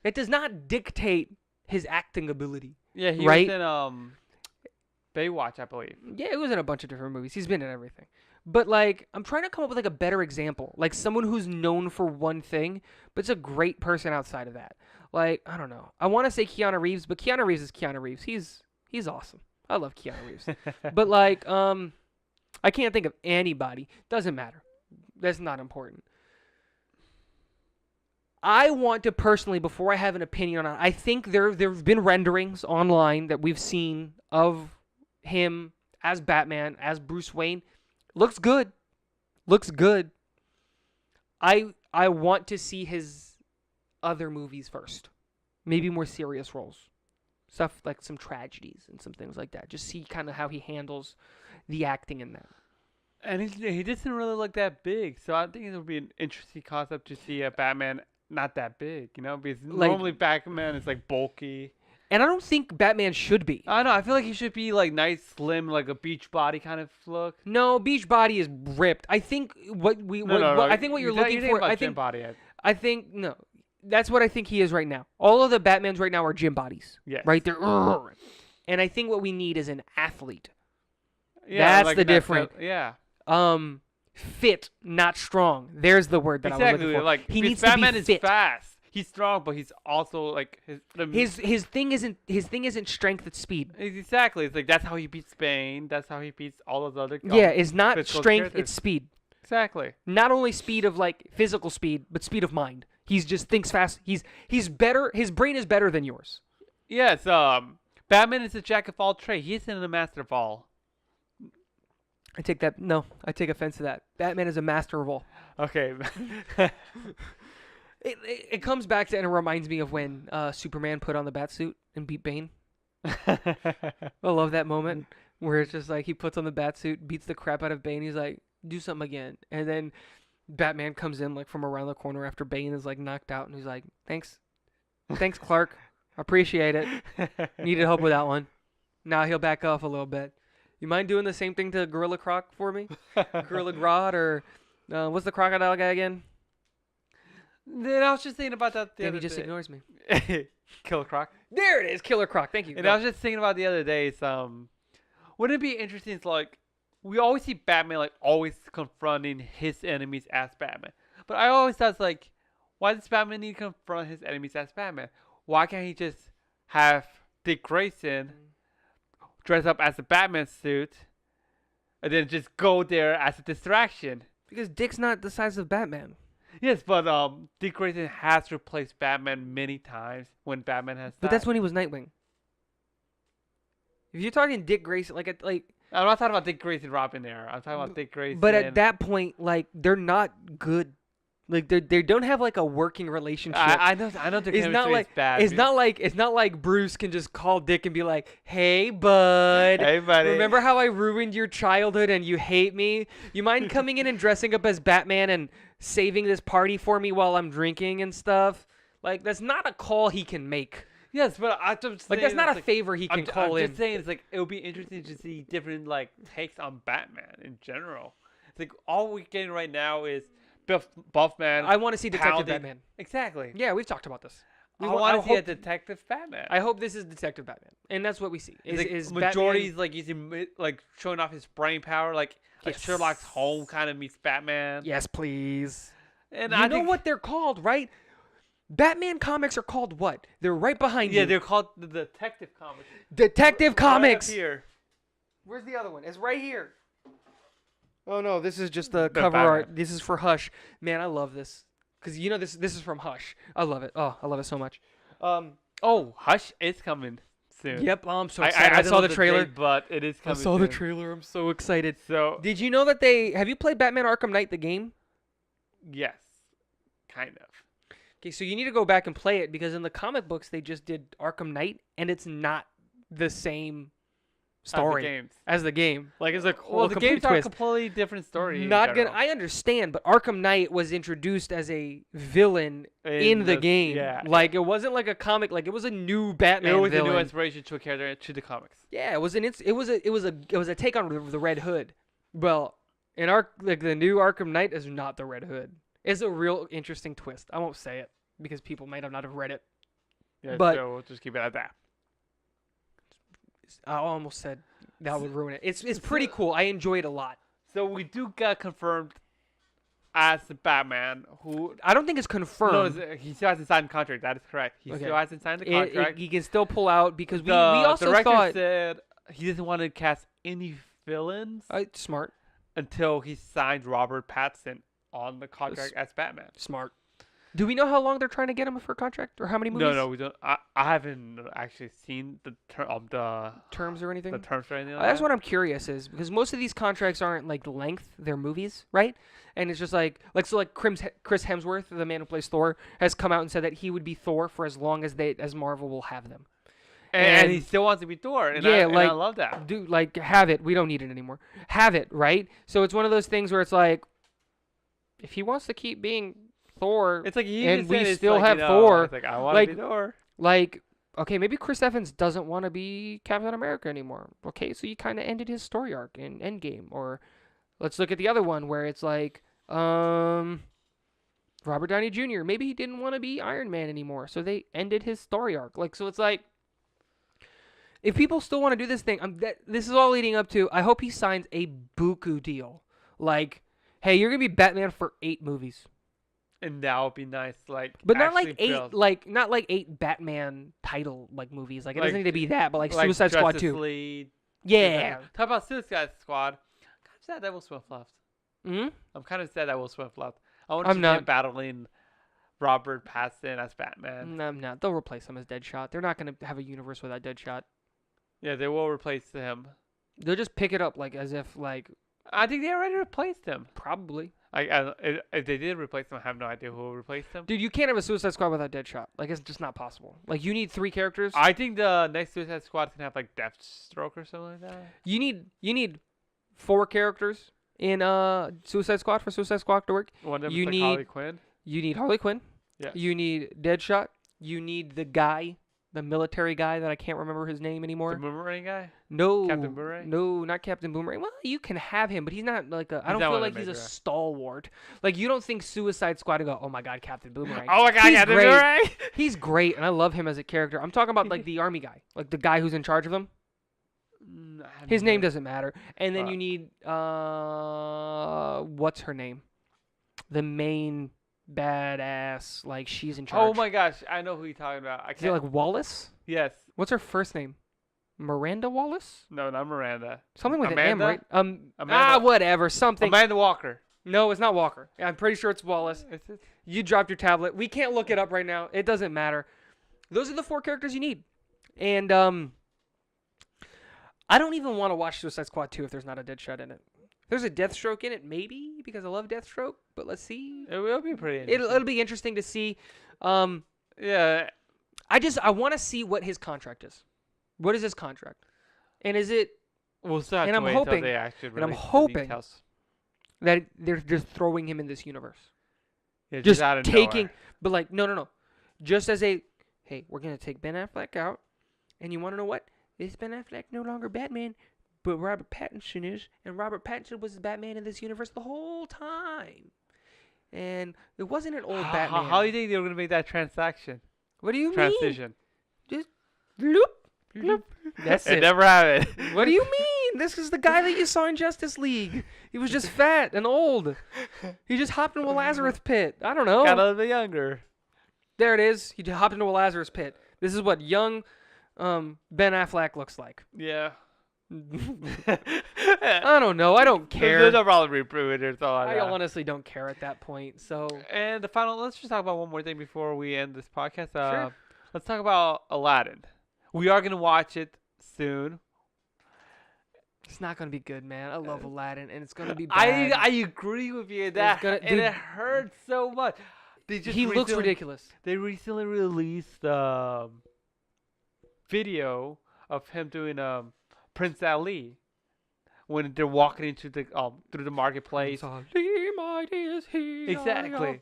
it does not dictate his acting ability. Yeah, he right? was in Baywatch, I believe. Yeah, he was in a bunch of different movies. He's been in everything. But, like, I'm trying to come up with, like, a better example. Like, someone who's known for one thing, but it's a great person outside of that. Like, I don't know. I want to say Keanu Reeves, but Keanu Reeves is Keanu Reeves. He's awesome. I love Keanu Reeves. But, like, I can't think of anybody. Doesn't matter. That's not important. I want to personally, before I have an opinion on it, I think there have been renderings online that we've seen of him as Batman, as Bruce Wayne. Looks good. Looks good. I want to see his other movies first. Maybe more serious roles. Stuff like some tragedies and some things like that. Just see kind of how he handles the acting in that. And he doesn't really look that big, so I think it would be an interesting concept to see a Batman not that big, you know? Because like, normally Batman is like bulky. And I don't think Batman should be. I know. I feel like he should be like nice, slim, like a beach body kind of look. No, beach body is ripped. I think I think what you're looking for. I think no. That's what I think he is right now. All of the Batmans right now are gym bodies. Yeah. Right? They're and I think what we need is an athlete. Yeah, That's the difference. Yeah. Fit, not strong. There's the word that I was looking for. Like he needs Batman to be fit. is fast. He's strong, but he's also like His thing isn't strength, it's speed. Exactly. It's like that's how he beats Bane. That's how he beats all those other. Yeah, it's not physical strength, characters. it's speed. Exactly. Not only speed of like physical speed, but speed of mind. He's just thinks fast. He's better. His brain is better than yours. Yes. Batman is a jack of all trades. He isn't a master of all. I take offense to that. Batman is a master of all. Okay. It comes back to, and it reminds me of when Superman put on the Batsuit and beat Bane. I love that moment where it's just like he puts on the Batsuit, beats the crap out of Bane. He's like, do something again. And then Batman comes in like from around the corner after Bane is like knocked out, and he's like, thanks, Clark. Appreciate it. Needed help with that one. Now he'll back off a little bit. You mind doing the same thing to Gorilla Croc for me? Gorilla Grodd, or what's the crocodile guy again? Then I was just thinking about that the other He just day. ignores me. Killer Croc. There it is, Killer Croc. Thank you. And I was just thinking about the other day. Wouldn't it be interesting? It's like we always see Batman like always confronting his enemies as Batman, but I always thought like, why does Batman need to confront his enemies as Batman? Why can't he just have Dick Grayson dress up as a Batman suit, and then just go there as a distraction? Because Dick's not the size of Batman. Yes, but Dick Grayson has replaced Batman many times when Batman has. But that's when he was Nightwing. If you're talking Dick Grayson, like I'm not talking about Dick Grayson Robin there. I'm talking about Dick Grayson. But at that point, like they're not good. Like they don't have like a working relationship. I know. It's not like bad. It's not like Bruce can just call Dick and be like, "Hey, bud. Hey, buddy. Remember how I ruined your childhood and you hate me? You mind coming in and dressing up as Batman and saving this party for me while I'm drinking and stuff?" Like that's not a call he can make. Yes, but I'm just like that's not a favor he can call in. I'm just saying it's like it would be interesting to see different like takes on Batman in general. It's like all we're getting right now is Buffman. I want to see Detective Batman. Exactly. Yeah, we've talked about this. I want to see a Detective Batman. I hope this is Detective Batman, and that's what we see. Is majority's Batman, like using like showing off his brain power, like Sherlock Holmes kind of meets Batman. Yes, please. And I know what they're called, right? Batman comics are called what? They're right behind you. Yeah, they're called the Detective Comics. Detective Comics. Right up here. Where's the other one? It's right here. Oh no, this is just the cover art. This is for Hush. Man, I love this. Cause you know this is from Hush. I love it. Oh, I love it so much. Hush is coming soon. Yep, I'm so excited. I saw the trailer, but it is coming. I saw the trailer. I'm so excited. So, did you know that have you played Batman Arkham Knight the game? Yes, kind of. Okay, so you need to go back and play it because in the comic books they just did Arkham Knight and it's not the same story as the game. Like it's a the games are a completely different story. I understand, but Arkham Knight was introduced as a villain in the game. Yeah. Like it wasn't like a comic. Like it was a new Batman. It was villain. a new inspiration to a character to the comics. Yeah, it was a take on the Red Hood. Well, the new Arkham Knight is not the Red Hood. It's a real interesting twist. I won't say it because people might not have read it. Yeah, but so we'll just keep it at that. I almost said that would ruin it. It's pretty cool. I enjoy it a lot. So we do get confirmed as the Batman, who I don't think it's confirmed. No, he still hasn't signed the contract. That is correct. He still hasn't signed the contract. He can still pull out because we also director thought said he doesn't want to cast any villains smart until he signed Robert Pattinson on the contract as Batman. Smart. Do we know how long they're trying to get him for a contract, or how many movies? No, we don't. I haven't actually seen the terms or anything. The terms or anything. That's what I'm curious is because most of these contracts aren't like length; they're movies, right? And it's just like Chris Hemsworth, the man who plays Thor, has come out and said that he would be Thor for as long as Marvel will have them. And he still wants to be Thor. And I love that. Dude, have it. We don't need it anymore. Have it, right? So it's one of those things where it's like, if he wants to keep being Thor, it's like and we still have Thor. It's like I want to be Thor. Like, okay, maybe Chris Evans doesn't want to be Captain America anymore. Okay, so you kind of ended his story arc in Endgame. Or let's look at the other one where it's like, Robert Downey Jr. Maybe he didn't want to be Iron Man anymore, so they ended his story arc. Like, so it's like, If people still want to do this thing, this is all leading up to. I hope he signs a buku deal. Like, hey, you're gonna be Batman for 8 movies. And that would be nice, like, but not like actually 8, build- not like 8 Batman title like movies. Like it doesn't Like- need to be that, but like like Suicide Squad Justice 2. League, Yeah. Talk about Suicide Squad. I'm kind of sad that Will Smith left. Hmm? I'm kind of sad that Will Smith left. I want to I'm see not. him battling Robert Pattinson as Batman. No, I'm not. They'll replace him as Deadshot. They're not gonna have a universe without Deadshot. Yeah, they will replace him. They'll just pick it up like as if like I think they already replaced him. probably. If they did replace him, I have no idea who will replace him. Dude, you can't have a Suicide Squad without Deadshot. Like it's just not possible. Like you need 3 characters. I think the next Suicide Squad can have like Deathstroke or something like that. You need 4 characters in Suicide Squad for Suicide Squad to work. One of them You is like need- Harley Quinn. You need Harley Quinn. Yeah. You need Deadshot. You need the guy, the military guy that I can't remember his name anymore. The Boomerang guy. No, Captain Boomerang? No, not Captain Boomerang. Well, you can have him, but he's not like a. I He's don't not feel one of like the he's a major. stalwart. Like you don't think Suicide Squad to go, oh my god, Captain Boomerang. Oh my God, He's Captain great. Boomerang. He's great, and I love him as a character. I'm talking about like the army guy, like the guy who's in charge of them. His name doesn't matter. And then you need what's her name? The main badass, like she's in charge. Oh my gosh, I know who you're talking about. I Is it can't. like Wallace? Yes. What's her first name? Miranda Wallace? No, not Miranda. Something with Amanda? an M, right? Amanda- Whatever. Something. Amanda Walker. No, it's not Walker. I'm pretty sure it's Wallace. Is it? You dropped your tablet. We can't look it up right now. It doesn't matter. Those are the 4 characters you need. And I don't even want to watch Suicide Squad 2 if there's not a Deadshot in it. If there's a Deathstroke in it, maybe, because I love Deathstroke. But let's see. It will be pretty interesting. It'll be interesting to see. Yeah. I want to see what his contract is. What is his contract? And is it We'll still have And to I'm wait hoping- until they actually and I'm release the hoping- details. that they're just throwing him in this universe? Yeah, Just out of taking, nowhere. but like, no. Just as a, hey, we're going to take Ben Affleck out. And you want to know what? This Ben Affleck no longer Batman, but Robert Pattinson is. And Robert Pattinson was Batman in this universe the whole time. And it wasn't an old Batman. How do you think they were gonna make that transaction? What do you Transition. mean? Bloop, bloop. That's It it. never happened. What do you mean? This is the guy that you saw in Justice League. He was just fat and old. He just hopped into a Lazarus pit. I don't know. Got a little bit younger. There it is. He just hopped into a Lazarus pit. This is what young Ben Affleck looks like. Yeah. I don't know. I don't care. There's no problem reproving it. All I that. honestly don't care at that point. So And the final. Let's just talk about one more thing before we end this podcast. Sure. Let's talk about Aladdin. We are gonna watch it soon. it's not gonna be good, man. I love Aladdin, and it's gonna be bad. I agree with you that, gonna- and dude, it hurts so much. He looks ridiculous. They recently released video of him doing Prince Ali when they're walking into the through the marketplace, Exactly.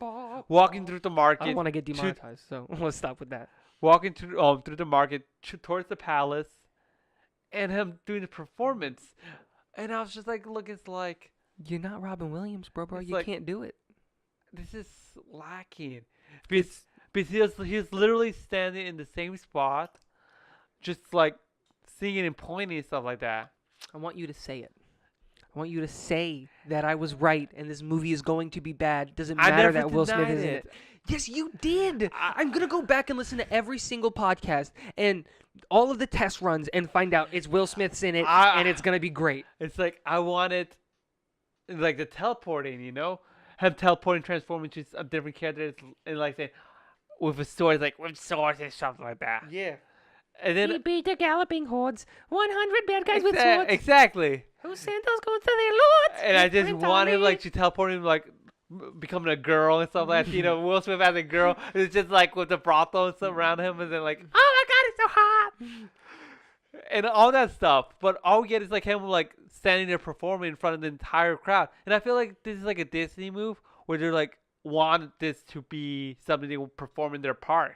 walking through the I market, don't want to get demonetized, so let's stop with that. walking through the market towards the palace, and him doing the performance. And I was just like, look, it's like You're not Robin Williams, bro. It's You like- can't do it. this is lacking. Because he's literally standing in the same spot, just like singing and pointing and stuff like that. I want you to say it. I want you to say that I was right and this movie is going to be bad. It doesn't I matter never that Will Smith denied is in it. it. Yes, you did. I'm going to go back and listen to every single podcast and all of the test runs and find out it's Will Smith's in it and it's going to be great. It's like I wanted, like the teleporting, him teleporting, transforming to a different character, and like saying with a sword, like with swords and something like that. Yeah. And then beat the galloping hordes. 100 bad guys with swords. exactly. Who Santos goes to their lords? And I just want him like to teleport him like becoming a girl and stuff like that. Will Smith as a girl. It's just like with the brothel and stuff around him, and then like, oh my god, it's so hot, and all that stuff. But all we get is like him like standing there performing in front of the entire crowd. And I feel like this is like a Disney move where they're like want this to be something they will perform in their park.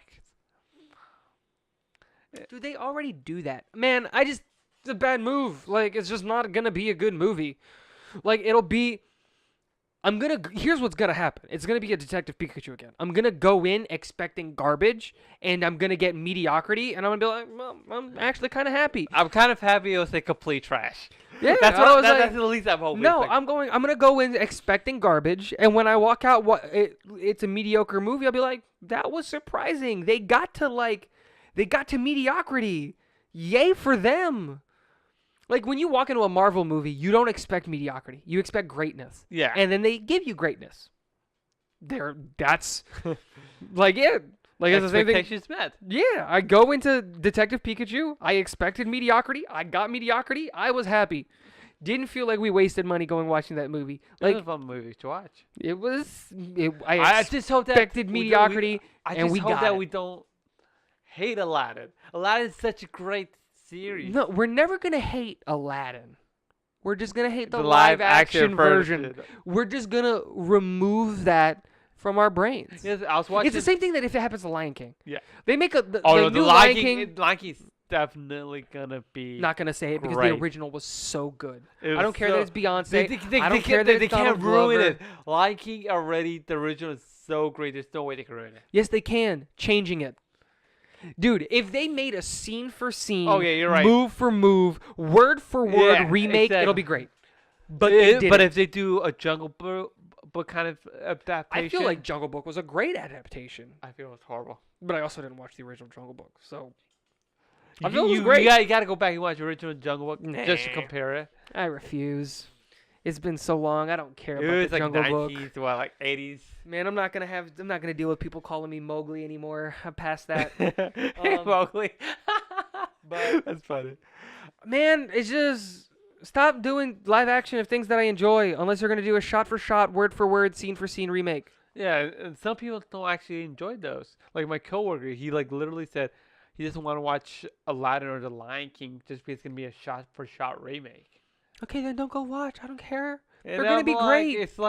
Do they already do that? Man, it's a bad move. Like, it's just not gonna be a good movie. Like, it'll be Here's what's gonna happen. It's gonna be a Detective Pikachu again. I'm gonna go in expecting garbage, and I'm gonna get mediocrity, and I'm gonna be like, well, I'm actually kind of happy. I'm kind of happy it was a complete trash. Yeah, that's what I was like. That's the least I'm hoping. No, I'm gonna go in expecting garbage, and when I walk out, it's a mediocre movie. I'll be like, that was surprising. They got to mediocrity. Yay for them. Like, when you walk into a Marvel movie, you don't expect mediocrity. You expect greatness. Yeah. And then they give you greatness. That's like it. Like, it's the same thing. Expectations met. Yeah, I go into Detective Pikachu. I expected mediocrity. I got mediocrity. I was happy. Didn't feel like we wasted money going watching that movie. Like, it was a fun movie to watch. It was. I just hope that expected mediocrity, and we got it. I just hope that we don't hate Aladdin. Aladdin's such a great series. No, we're never gonna hate Aladdin. We're just gonna hate the live action version. We're just gonna remove that from our brains. Yes, I was watching. It's the same thing that if it happens to Lion King. Yeah. They make the no, new Lion King. Lion King's definitely gonna be. Not gonna say it because great. the original was so good. I don't care that it's Beyonce. I don't care that they it's can't Donald ruin Glover. it. Lion King already, the original is so great. There's no way they can ruin it. Yes, they can. Changing it. Dude, if they made a scene for scene, oh yeah, you're right, move for move, word for word remake, exactly. it'll be great. But if they do a Jungle Book kind of adaptation, I feel like Jungle Book was a great adaptation. I feel it was horrible. But I also didn't watch the original Jungle Book, so I feel it was great. You gotta go back and watch the original Jungle Book just to Nah. compare it. I refuse. It's been so long. I don't care It about was the like Jungle 90s, Book. like 80s. Man, I'm not gonna deal with people calling me Mowgli anymore. I'm past that. Mowgli. But that's funny. Man, it's just stop doing live action of things that I enjoy, unless you're gonna do a shot for shot, word for word, scene for scene remake. Yeah, and some people don't actually enjoy those. Like my coworker, he like literally said he doesn't want to watch Aladdin or The Lion King just because it's gonna be a shot for shot remake. Okay, then don't go watch. I don't care. And They're gonna be great. It's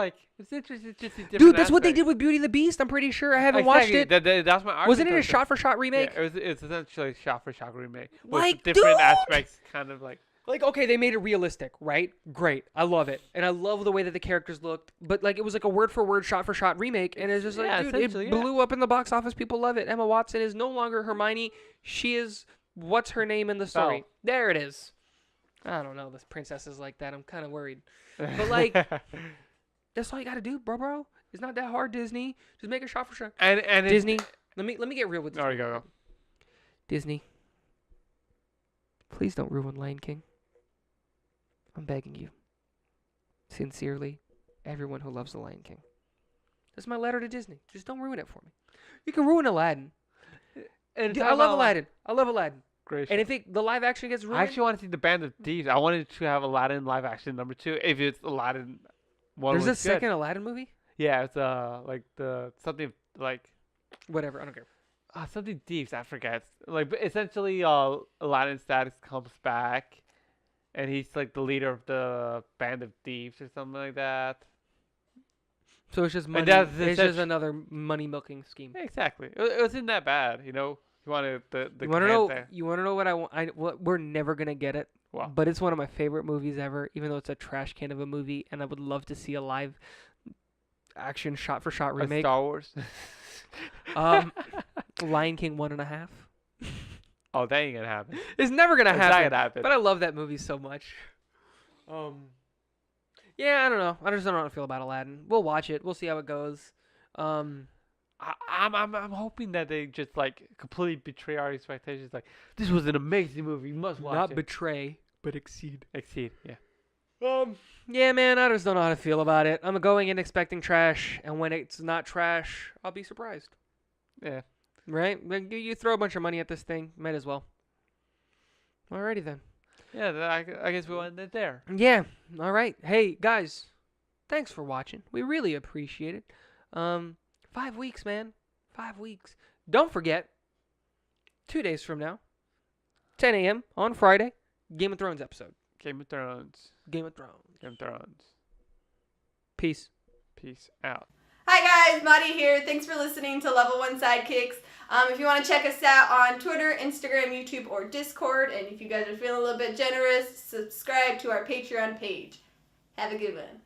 interesting. It's just a different Dude, that's what they aspect. did with Beauty and the Beast. I'm pretty sure. I haven't watched it. That's my argument. Wasn't it a shot for shot remake? Yeah, it's essentially a shot for shot remake. Like, with different dude! aspects, kind of like. Like, okay, they made it realistic, right? Great. I love it. And I love the way that the characters looked. But, like, it was like a word for word, shot for shot remake. And it's just like, Yeah, dude, it essentially, blew up in the box office. People love it. Emma Watson is no longer Hermione. She is, what's her name in the story? Belle. There it is. I don't know. This princess is like that. I'm kind of worried. But, like, that's all you got to do, bro. It's not that hard, Disney. Just make a shot for shot. And Disney, let me get real with this. There you go. Disney, please don't ruin Lion King. I'm begging you. Sincerely, everyone who loves The Lion King. That's my letter to Disney. Just don't ruin it for me. You can ruin Aladdin. And I love Aladdin. I love Aladdin. Great. And if the live action gets ruined, I actually want to see the Band of Thieves. I wanted to have Aladdin live action number 2. If it's Aladdin 1, there's a was good. second Aladdin movie? Yeah, it's like the something like Whatever, I don't care. something Thieves. I forget. Like but essentially, Aladdin's dad comes back, and he's like the leader of the Band of Thieves or something like that. So it's just money. that's It's just another money milking scheme. Exactly. It wasn't that bad, you know. You wanted the You want to know? there. You want to know what I want? We're never gonna get it. Wow. But it's one of my favorite movies ever, even though it's a trash can of a movie, and I would love to see a live action shot for shot remake. Star Wars. Lion King 1.5. Oh, that ain't gonna happen. It's never gonna It's not happen. gonna happen. But I love that movie so much. Yeah, I don't know. I just don't know how to feel about Aladdin. We'll watch it. We'll see how it goes. I'm hoping that they just like completely betray our expectations. Like this was an amazing movie. You must watch Not it. betray, but exceed. Exceed. Yeah. Yeah, man, I just don't know how to feel about it. I'm going in expecting trash, and when it's not trash, I'll be surprised. Yeah. Right? Like, you throw a bunch of money at this thing, might as well. Alrighty then. Yeah. I guess we'll end it there. Yeah. All right. Hey, guys, thanks for watching. We really appreciate it. 5 weeks, man. 5 weeks. Don't forget, 2 days from now, 10 a.m. on Friday, Game of Thrones episode. Game of Thrones. Game of Thrones. Game of Thrones. Peace. Peace out. Hi guys, Maddie here. Thanks for listening to Level 1 Sidekicks. If you want to check us out on Twitter, Instagram, YouTube, or Discord, and if you guys are feeling a little bit generous, subscribe to our Patreon page. Have a good one.